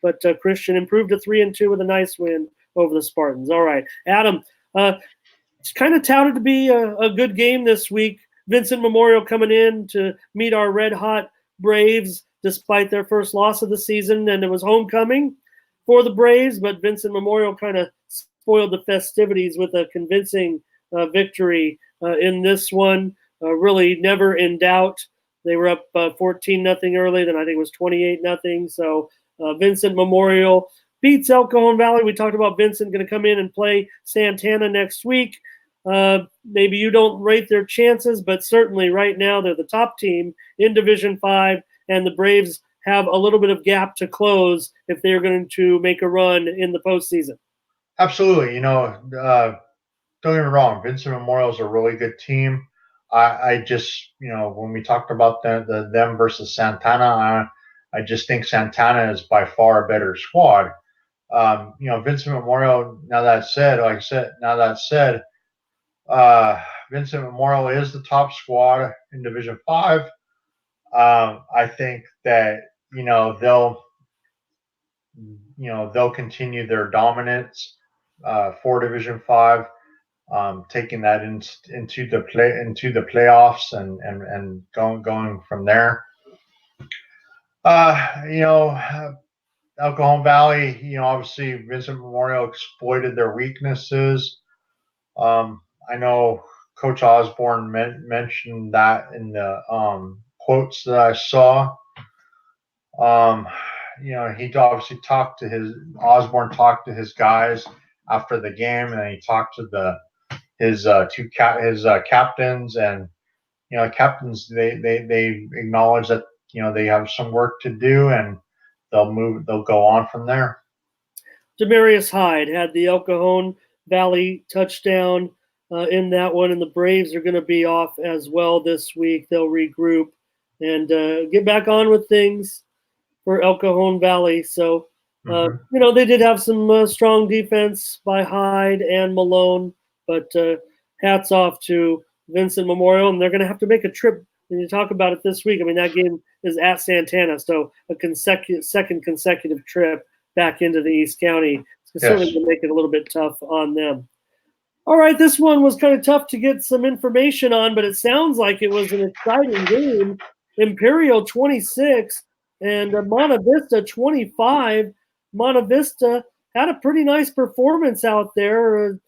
But Christian improved to 3-2 with a nice win over the Spartans. All right, Adam, it's kind of touted to be a good game this week. Vincent Memorial coming in to meet our red-hot Braves despite their first loss of the season, and it was homecoming for the Braves, but Vincent Memorial kind of spoiled the festivities with a convincing victory in this one. Really never in doubt. They were up 14-0 early, then I think it was 28-0. So Vincent Memorial beats El Cajon Valley. We talked about Vincent going to come in and play Santana next week. Maybe you don't rate their chances, but certainly right now they're the top team in Division 5, and the Braves have a little bit of gap to close if they're going to make a run in the postseason. Absolutely. Don't get me wrong. Vincent Memorial is a really good team. I just, when we talked about them versus Santana, I just think Santana is by far a better squad. Vincent Memorial, Vincent Memorial is the top squad in Division 5. I think that they'll they'll continue their dominance for Division 5, taking that into the playoffs and going from there. El Cajon Valley, obviously Vincent Memorial exploited their weaknesses. I know Coach Osborne mentioned that in the quotes that I saw. He obviously Osborne talked to his guys after the game, and he talked to his captains, and captains they acknowledge that they have some work to do, and they'll go on from there. Demarius Hyde had the El Cajon Valley touchdown in that one, and the Braves are going to be off as well this week. They'll regroup and get back on with things for El Cajon Valley. So, they did have some strong defense by Hyde and Malone, but hats off to Vincent Memorial, and they're going to have to make a trip. When you talk about it this week, I mean, that game is at Santana, so a second consecutive trip back into the East County. It's certainly going to make it a little bit tough on them. All right, this one was kind of tough to get some information on, but it sounds like it was an exciting game. Imperial 26 and Monta Vista 25. Monta Vista had a pretty nice performance out there,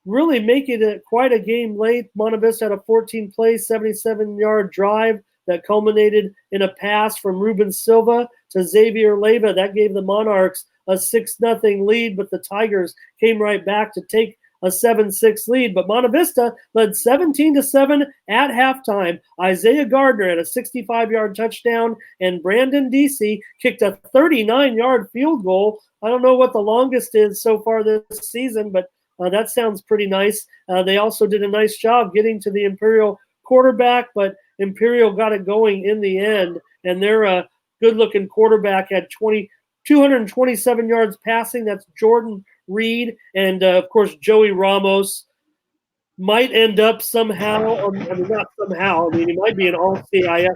really making it quite a game late. Monta Vista had a 14-play, 77-yard drive that culminated in a pass from Ruben Silva to Xavier Leyva. That gave the Monarchs a 6-0 lead, but the Tigers came right back to take a 7-6 lead. But Monta Vista led 17-7 at halftime. Isaiah Gardner had a 65-yard touchdown, and Brandon Deasy kicked a 39-yard field goal. I don't know what the longest is so far this season, but that sounds pretty nice. They also did a nice job getting to the Imperial quarterback, but Imperial got it going in the end, and their good-looking quarterback had 227 yards passing. That's Jordan Reed, and of course Joey Ramos might end up somehow. I mean, not somehow. I mean, he might be an all-CIF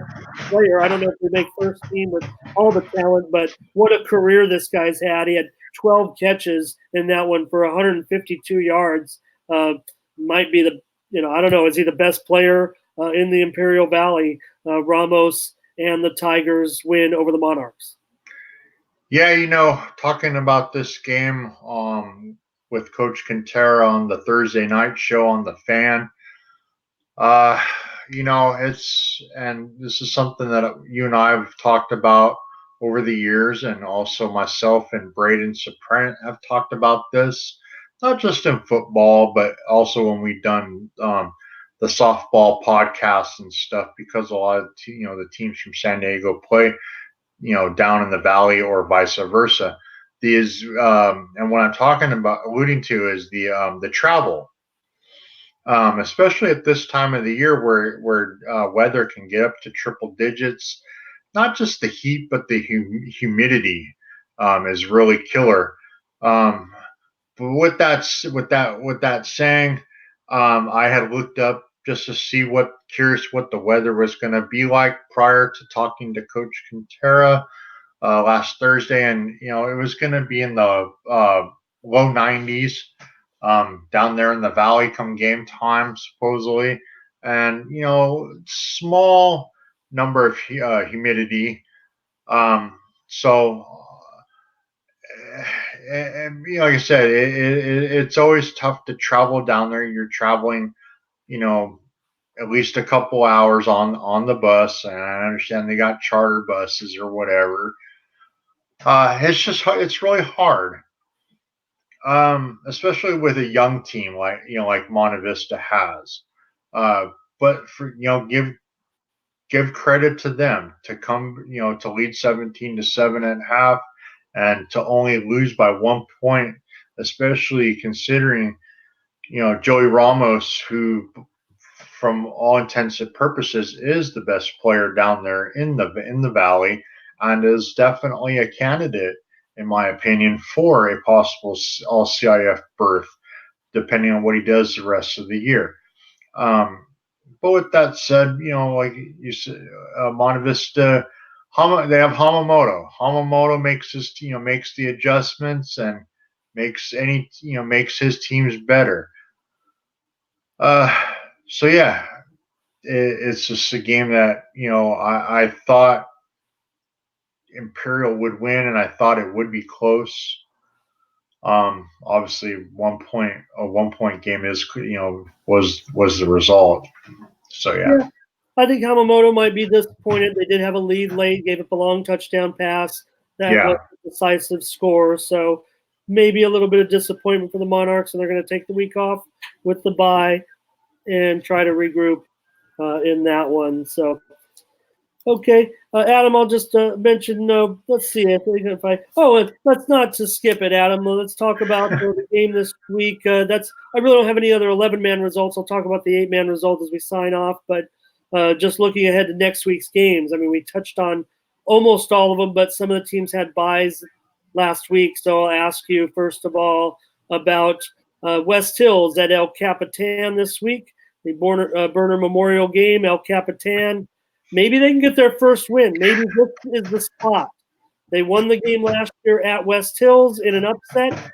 player. I don't know if they make first team with all the talent, but what a career this guy's had. He had 12 catches in that one for 152 yards. Might be I don't know. Is he the best player in the Imperial Valley? Ramos and the Tigers win over the Monarchs. Yeah, talking about this game with Coach Quintero on the Thursday night show on the Fan, and this is something that you and I have talked about over the years, and also myself and Braden Soprant have talked about this, not just in football, but also when we've done the softball podcasts and stuff, because a lot of the teams from San Diego play down in the valley or vice versa. And what I'm alluding to is the travel, especially at this time of the year where weather can get up to triple digits. Not just the heat, but the humidity is really killer. But with that saying, I had looked up just to see curious what the weather was going to be like prior to talking to Coach Quintero last Thursday, and it was going to be in the low 90s down there in the valley come game time supposedly, and small number of humidity. So like I said, it's always tough to travel down there. You're traveling, at least a couple hours on the bus, and I understand they got charter buses or whatever. It's really hard, especially with a young team like Monta Vista has. But for give credit to them to come to lead 17-7 at half, and to only lose by 1 point, especially considering Joey Ramos, who from all intents and purposes is the best player down there in the valley, and is definitely a candidate, in my opinion, for a possible all-CIF berth, depending on what he does the rest of the year. But with that said, like you said, Monta Vista They have Hamamoto. Hamamoto makes makes the adjustments and makes makes his teams better. So yeah, it's just a game that I thought Imperial would win, and I thought it would be close. Obviously, a 1 point game is was the result. So yeah. I think Hamamoto might be disappointed. They did have a lead late, gave up a long touchdown pass. That was a decisive score. So maybe a little bit of disappointment for the Monarchs, and they're going to take the week off with the bye and try to regroup in that one. So, okay, Adam, I'll just mention. Let's see if I. Oh, let's not just skip it, Adam. Let's talk about the game this week. I really don't have any other 11-man results. I'll talk about the 8-man result as we sign off, but. Just looking ahead to next week's games, I mean, we touched on almost all of them, but some of the teams had byes last week. So I'll ask you, first of all, about West Hills at El Capitan this week, the Burner Memorial game, El Capitan. Maybe they can get their first win. Maybe this is the spot. They won the game last year at West Hills in an upset.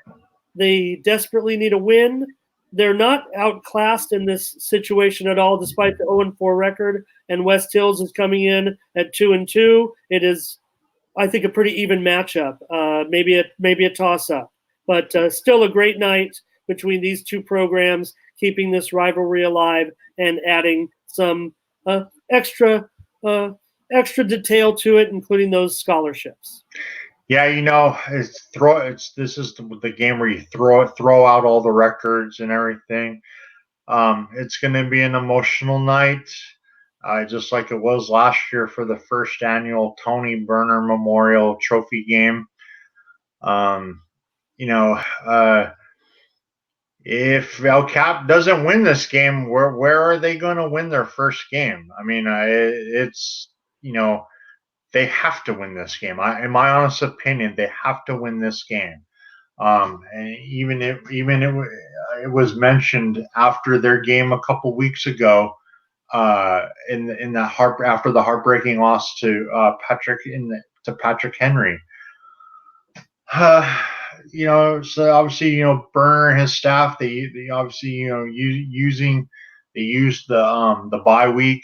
They desperately need a win. They're not outclassed in this situation at all, despite the 0-4 record. And West Hills is coming in at 2-2. It is, I think, a pretty even matchup. Maybe a toss-up, but still a great night between these two programs, keeping this rivalry alive and adding some extra detail to it, including those scholarships. Yeah, this is the game where you throw out all the records and everything. It's going to be an emotional night, just like it was last year for the first annual Tony Burner Memorial Trophy game. If El Cap doesn't win this game, where are they going to win their first game? I mean, it's they have to win this game. In my honest opinion, they have to win this game. And even it was mentioned after their game a couple weeks ago, in after the heartbreaking loss to Patrick Henry. So obviously, Burner and his staff, they obviously, they used the bye week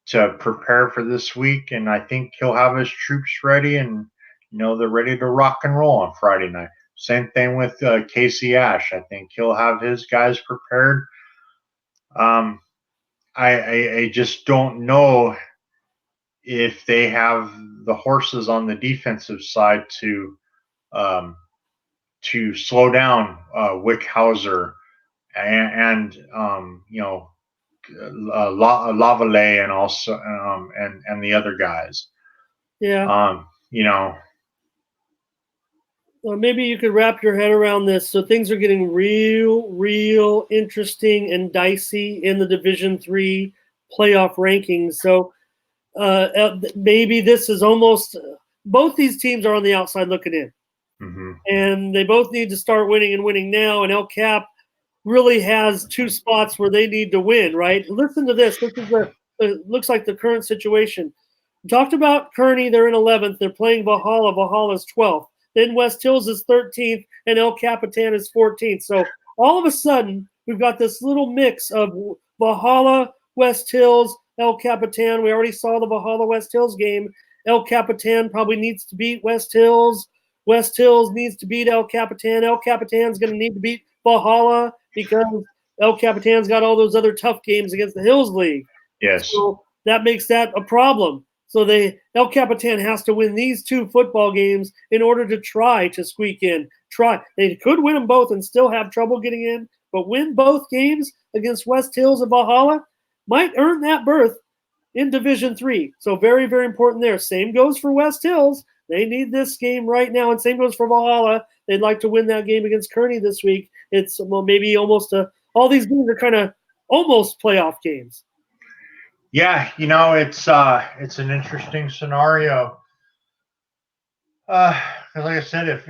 to prepare for this week, and I think he'll have his troops ready, and they're ready to rock and roll on Friday night. Same thing with Casey Ash. I think he'll have his guys prepared. I just don't know if they have the horses on the defensive side to slow down Wickhauser and Lavallee and also and the other guys. Yeah. Maybe you could wrap your head around this. So things are getting real interesting and dicey in the Division III playoff rankings. So maybe this is almost both these teams are on the outside looking in. Mm-hmm. And they both need to start winning now. And El Cap really has two spots where they need to win, right? Listen to this. This is looks like the current situation. We talked about Kearny. They're in 11th. They're playing Valhalla. Valhalla's 12th. Then West Hills is 13th, and El Capitan is 14th. So all of a sudden, we've got this little mix of Valhalla, West Hills, El Capitan. We already saw the Valhalla West Hills game. El Capitan probably needs to beat West Hills. West Hills needs to beat El Capitan. El Capitan's going to need to beat Valhalla because El Capitan's got all those other tough games against the Hills League. Yes. So that makes that a problem. So El Capitan has to win these two football games in order to try to squeak in. They could win them both and still have trouble getting in, but win both games against West Hills and Valhalla might earn that berth in Division III. So very, very important there. Same goes for West Hills. They need this game right now, and same goes for Valhalla. They'd like to win that game against Kearny this week. It's maybe almost all these games are kind of almost playoff games. Yeah, it's an interesting scenario. Because like I said, if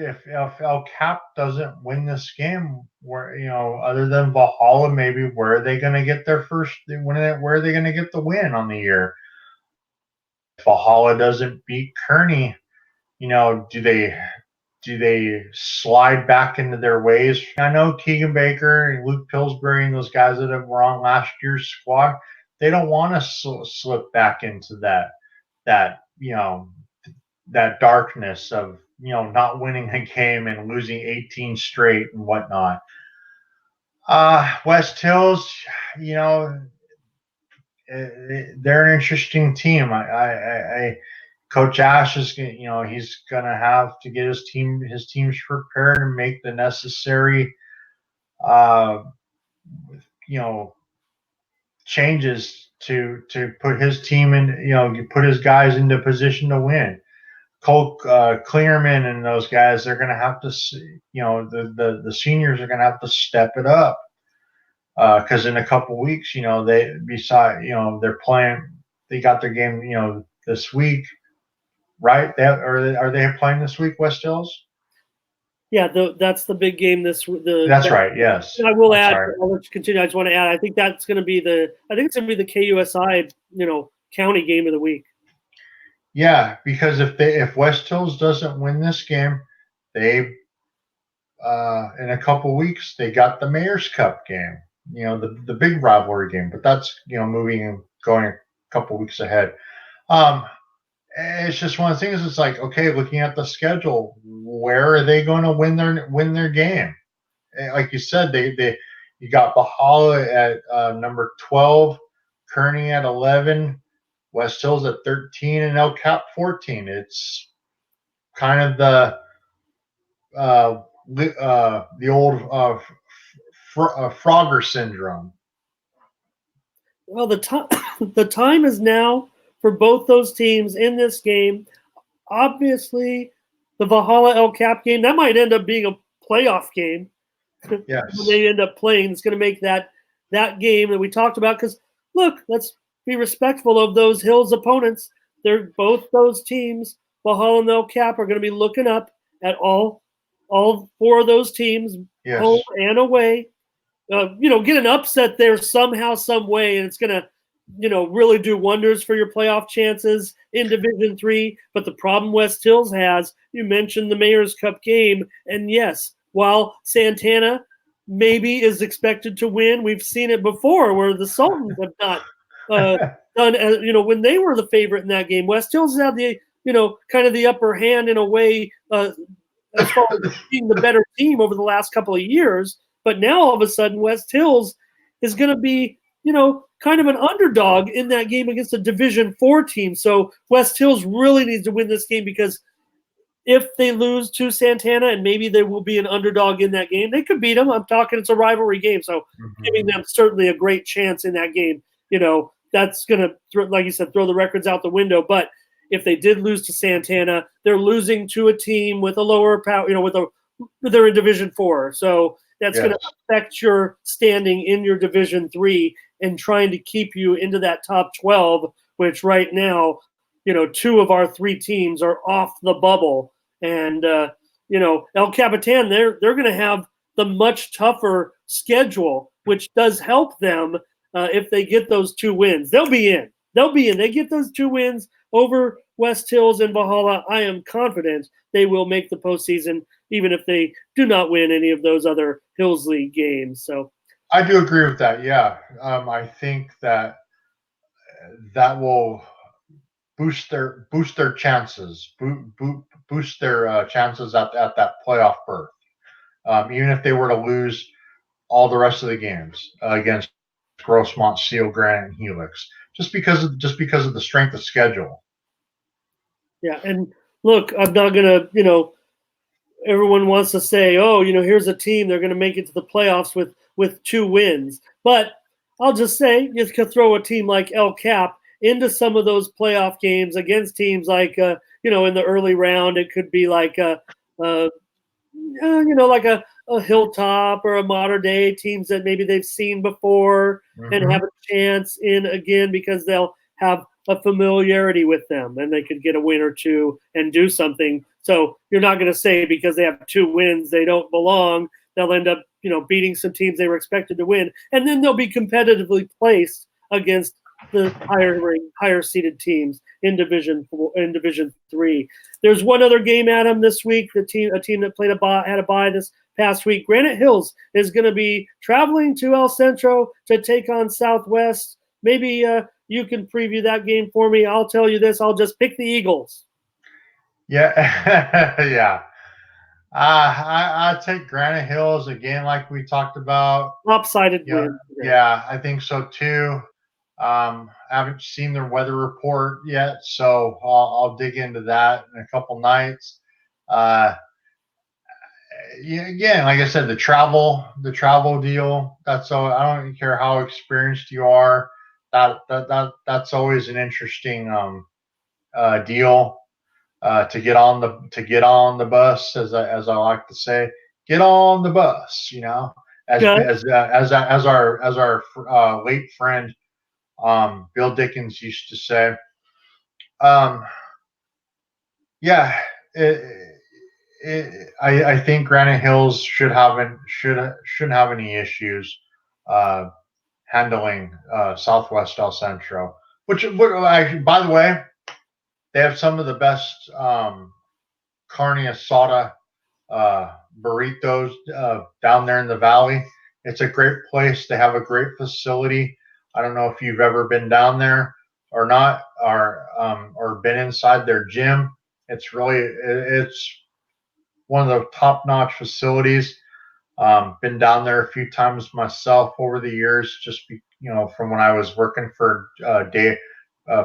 El Cap doesn't win this game, where other than Valhalla, maybe where are they going to get their first? Where are they going to get the win on the year? Valhalla doesn't beat Kearny, do they slide back into their ways? I know Keegan Baker and Luke Pillsbury and those guys that were on last year's squad, they don't want to slip back into that that darkness of not winning a game and losing 18 straight and whatnot. West Hills, they're an interesting team. Coach Ash is, he's gonna have to get his teams prepared and make the necessary, uh, changes to put his team in, put his guys into position to win. Cole Clearman and those guys, they're gonna have to, the seniors are gonna have to step it up. Because in a couple weeks, they're playing. They got their game, this week, right? Are they playing this week, West Hills? Yeah, that's the big game. That's right. Yes. I will add. I'll let you continue. I just want to add. I think that's going to be the KUSI county game of the week. Yeah, because if West Hills doesn't win this game, they in a couple weeks they got the Mayor's Cup game. The big rivalry game, but that's moving and going a couple weeks ahead. It's just one of the things. It's like, okay, looking at the schedule, where are they going to win their game? Like you said, you got Valhalla at number 12, Kearny at 11, West Hills at 13, and El Cap 14. It's kind of the old Frogger syndrome. Well, the time is now for both those teams in this game. Obviously, the Valhalla El Cap game, that might end up being a playoff game. Yes. When they end up playing, it's going to make that game that we talked about. Because, look, let's be respectful of those Hills opponents. They're both those teams, Valhalla and El Cap, are going to be looking up at all four of those teams, yes, home and away. Get an upset there somehow, some way, and it's going to, really do wonders for your playoff chances in Division III. But the problem West Hills has, you mentioned the Mayor's Cup game, and yes, while Santana maybe is expected to win, we've seen it before where the Sultans have not done as, when they were the favorite in that game. West Hills had the, kind of the upper hand in a way as far as being the better team over the last couple of years. But now all of a sudden, West Hills is going to be, kind of an underdog in that game against a Division IV team. So West Hills really needs to win this game, because if they lose to Santana, and maybe they will be an underdog in that game, they could beat them. I'm talking, it's a rivalry game, so giving them certainly a great chance in that game. That's going to, like you said, throw the records out the window. But if they did lose to Santana, they're losing to a team with a lower power, they're in Division IV. So that's going to affect your standing in your Division III and trying to keep you into that top 12, which right now, two of our three teams are off the bubble. And, El Capitan, they're going to have the much tougher schedule, which does help them if they get those 2 wins. They'll be in. They get those 2 wins over West Hills and Valhalla. I am confident they will make the postseason, even if they do not win any of those other Hills League games. So I do agree with that. Yeah, I think that will boost their chances, boost their chances at that playoff berth. Even if they were to lose all the rest of the games against Grossmont, Steele, Granite, and Helix, just because of the strength of schedule. Yeah, and look, I'm not gonna, everyone wants to say, oh, here's a team, they're gonna make it to the playoffs with 2 wins. But I'll just say, you could throw a team like El Cap into some of those playoff games against teams like, in the early round, it could be like like a Hilltop or a Modern Day, teams that maybe they've seen before and have a chance in again, because they'll have a familiarity with them and they could get a win or 2 and do something. So you're not going to say because they have 2 wins, they don't belong. They'll end up, beating some teams they were expected to win. And then they'll be competitively placed against the higher seeded teams in Division 3. There's one other game, Adam, this week. A team that had a bye this past week. Granite Hills is going to be traveling to El Centro to take on Southwest. Maybe you can preview that game for me. I'll tell you this. I'll just pick the Eagles. Yeah, yeah. I take Granite Hills again, like we talked about. Lopsided win. Yeah, I think so too. I haven't seen their weather report yet, so I'll dig into that in a couple nights. Again, like I said, the travel deal. That's all. I don't care how experienced you are. That's always an interesting deal. To get on the bus, as I like to say, get on the bus. As our late friend Bill Dickens used to say. Yeah, I think Granite Hills shouldn't have any issues handling Southwest El Centro. Which, by the way, they have some of the best carne asada burritos down there in the valley. It's a great place. They have a great facility. I don't know if you've ever been down there or not, or been inside their gym. It's one of the top-notch facilities. Been down there a few times myself over the years, from when I was working for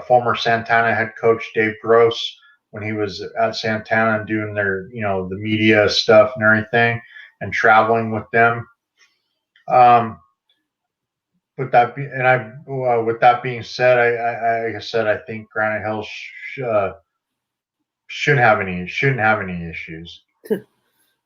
former Santana head coach Dave Gross, when he was at Santana and doing their, the media stuff and everything, and traveling with them. With that being said, like I said, I think Granite Hills shouldn't have any issues.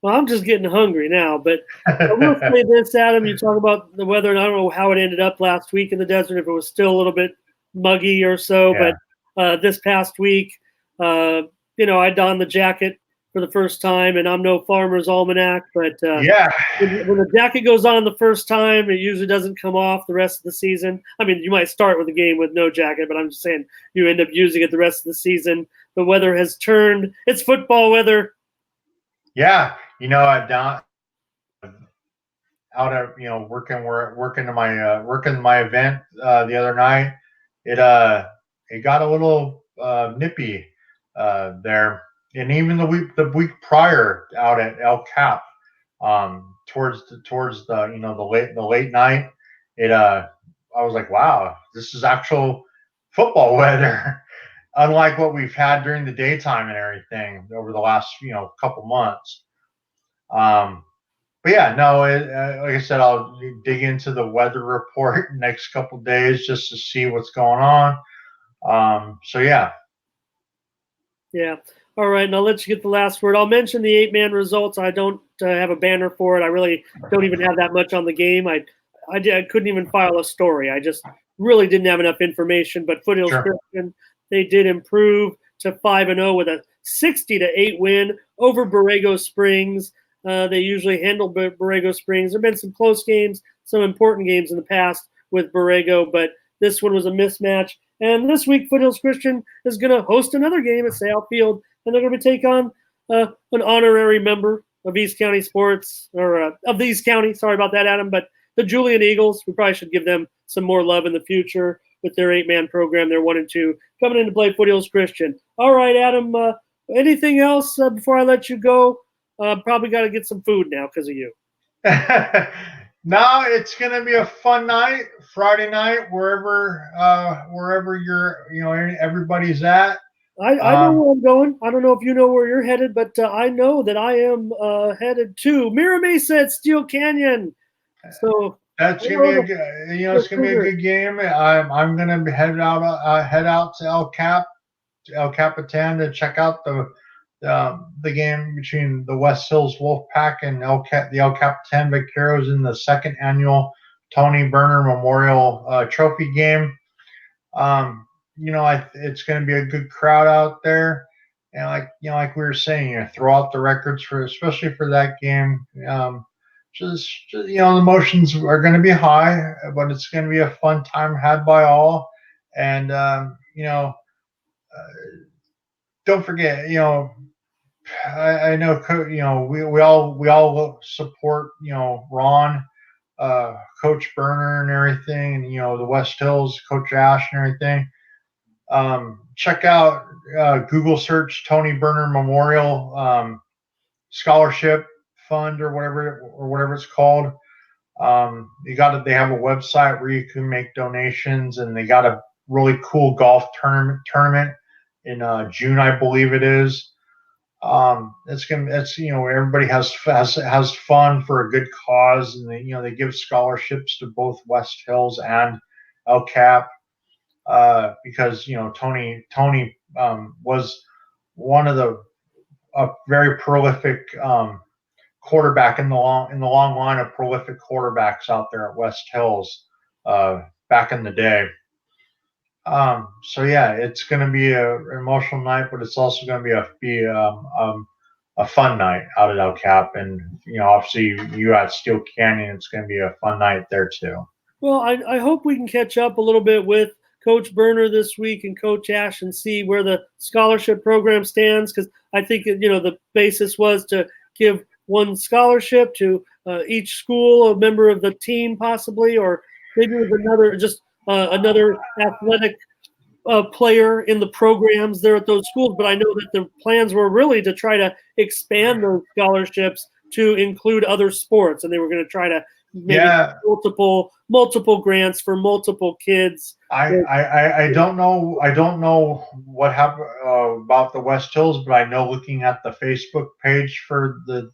Well, I'm just getting hungry now, but I will say this, Adam. You talk about the weather, and I don't know how it ended up last week in the desert, if it was still a little bit muggy or so. Yeah. But this past week, I donned the jacket for the first time, and I'm no farmer's almanac, but when the jacket goes on the first time, it usually doesn't come off the rest of the season. I mean, you might start with a game with no jacket, but I'm just saying you end up using it the rest of the season. The weather has turned. It's football weather. Yeah, out at working my event the other night, it got a little nippy there, and even the week prior out at El Cap, towards the late night, I was like, wow, this is actual football weather. Unlike what we've had during the daytime and everything over the last couple months. But yeah, no, like I said, I'll dig into the weather report next couple days just to see what's going on. So yeah. Yeah. All right, and I'll let you get the last word. I'll mention the 8-man results. I don't have a banner for it. I really don't even have that much on the game. I couldn't even file a story. I just really didn't have enough information. But Foothills Christian, they did improve to 5-0 with a 60-8 win over Borrego Springs. They usually handle Borrego Springs. There have been some close games, some important games in the past with Borrego, but this one was a mismatch. And this week, Foothills Christian is going to host another game at Sale Field, and they're going to take on an honorary member of East County Sports, or of the East County. Sorry about that, Adam, but the Julian Eagles. We probably should give them some more love in the future with their 8-man program. They're 1-2 coming in to play Foothills Christian. All right, Adam, anything else before I let you go? Probably got to get some food now because of you. No, it's going to be a fun night, Friday night, wherever everybody's at. I know where I'm going. I don't know if you know where you're headed, but I know that I am headed to Mira Mesa at Steele Canyon. So that's gonna be it's gonna be a good game. I'm gonna head out to El Capitan to check out the game between the West Hills Wolfpack and the El Capitan Vaqueros in the second annual Tony Burner Memorial Trophy game. It's going to be a good crowd out there, and like we were saying, throw out the records especially for that game. Just the emotions are going to be high, but it's going to be a fun time had by all. And don't forget, I know, we all support, Ron, Coach Burner and everything, and the West Hills, Coach Ash and everything. Check out, Google search Tony Burner Memorial Scholarship Fund or whatever it's called. They have a website where you can make donations, and they got a really cool golf tournament in June, I believe it is. Everybody has fun for a good cause, and they give scholarships to both West Hills and El Cap, because Tony was one of the a very prolific quarterback in the long line of prolific quarterbacks out there at West Hills back in the day. So yeah, it's going to be an emotional night, but it's also going to be a fun night out at El Cap, and obviously you at Steele Canyon, it's going to be a fun night there too. Well, I hope we can catch up a little bit with Coach Burner this week and Coach Ash and see where the scholarship program stands, because I think the basis was to give one scholarship to each school, a member of the team possibly, or maybe with another athletic player in the programs there at those schools. But I know that the plans were really to try to expand those scholarships to include other sports, and they were going to try to maybe multiple grants for multiple kids. I don't know what happened about the West Hills, but I know, looking at the Facebook page for the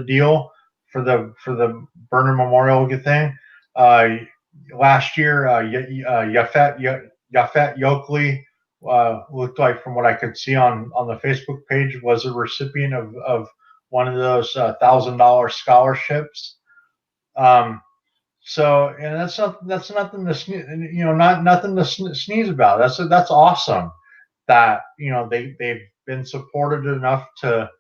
deal for the Burner Memorial thing, last year, Yafet Yokley looked like, from what I could see on the Facebook page, was a recipient of one of those $1,000 scholarships. So, and that's nothing to sneeze about. That's awesome that they've been supported enough to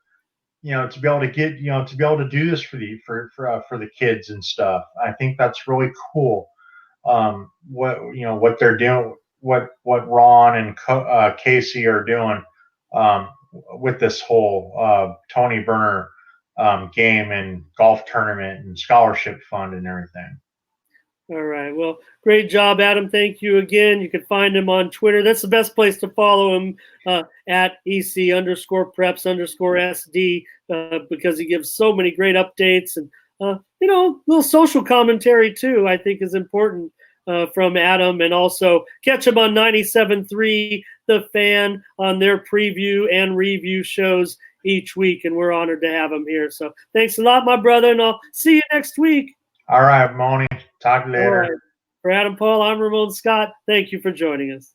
to be able to do this for the kids and stuff. I think that's really cool. What they're doing, what Ron and Casey are doing with this whole Tony Burner game and golf tournament and scholarship fund and everything. All right. Well, great job, Adam. Thank you again. You can find him on Twitter. That's the best place to follow him, at EC_preps_SD, because he gives so many great updates, and little social commentary too, I think, is important from Adam. And also catch him on 97.3 The Fan on their preview and review shows each week, and we're honored to have him here. So thanks a lot, my brother, and I'll see you next week. All right, Moni. Talk later. Right. For Adam Paul, I'm Ramon Scott. Thank you for joining us.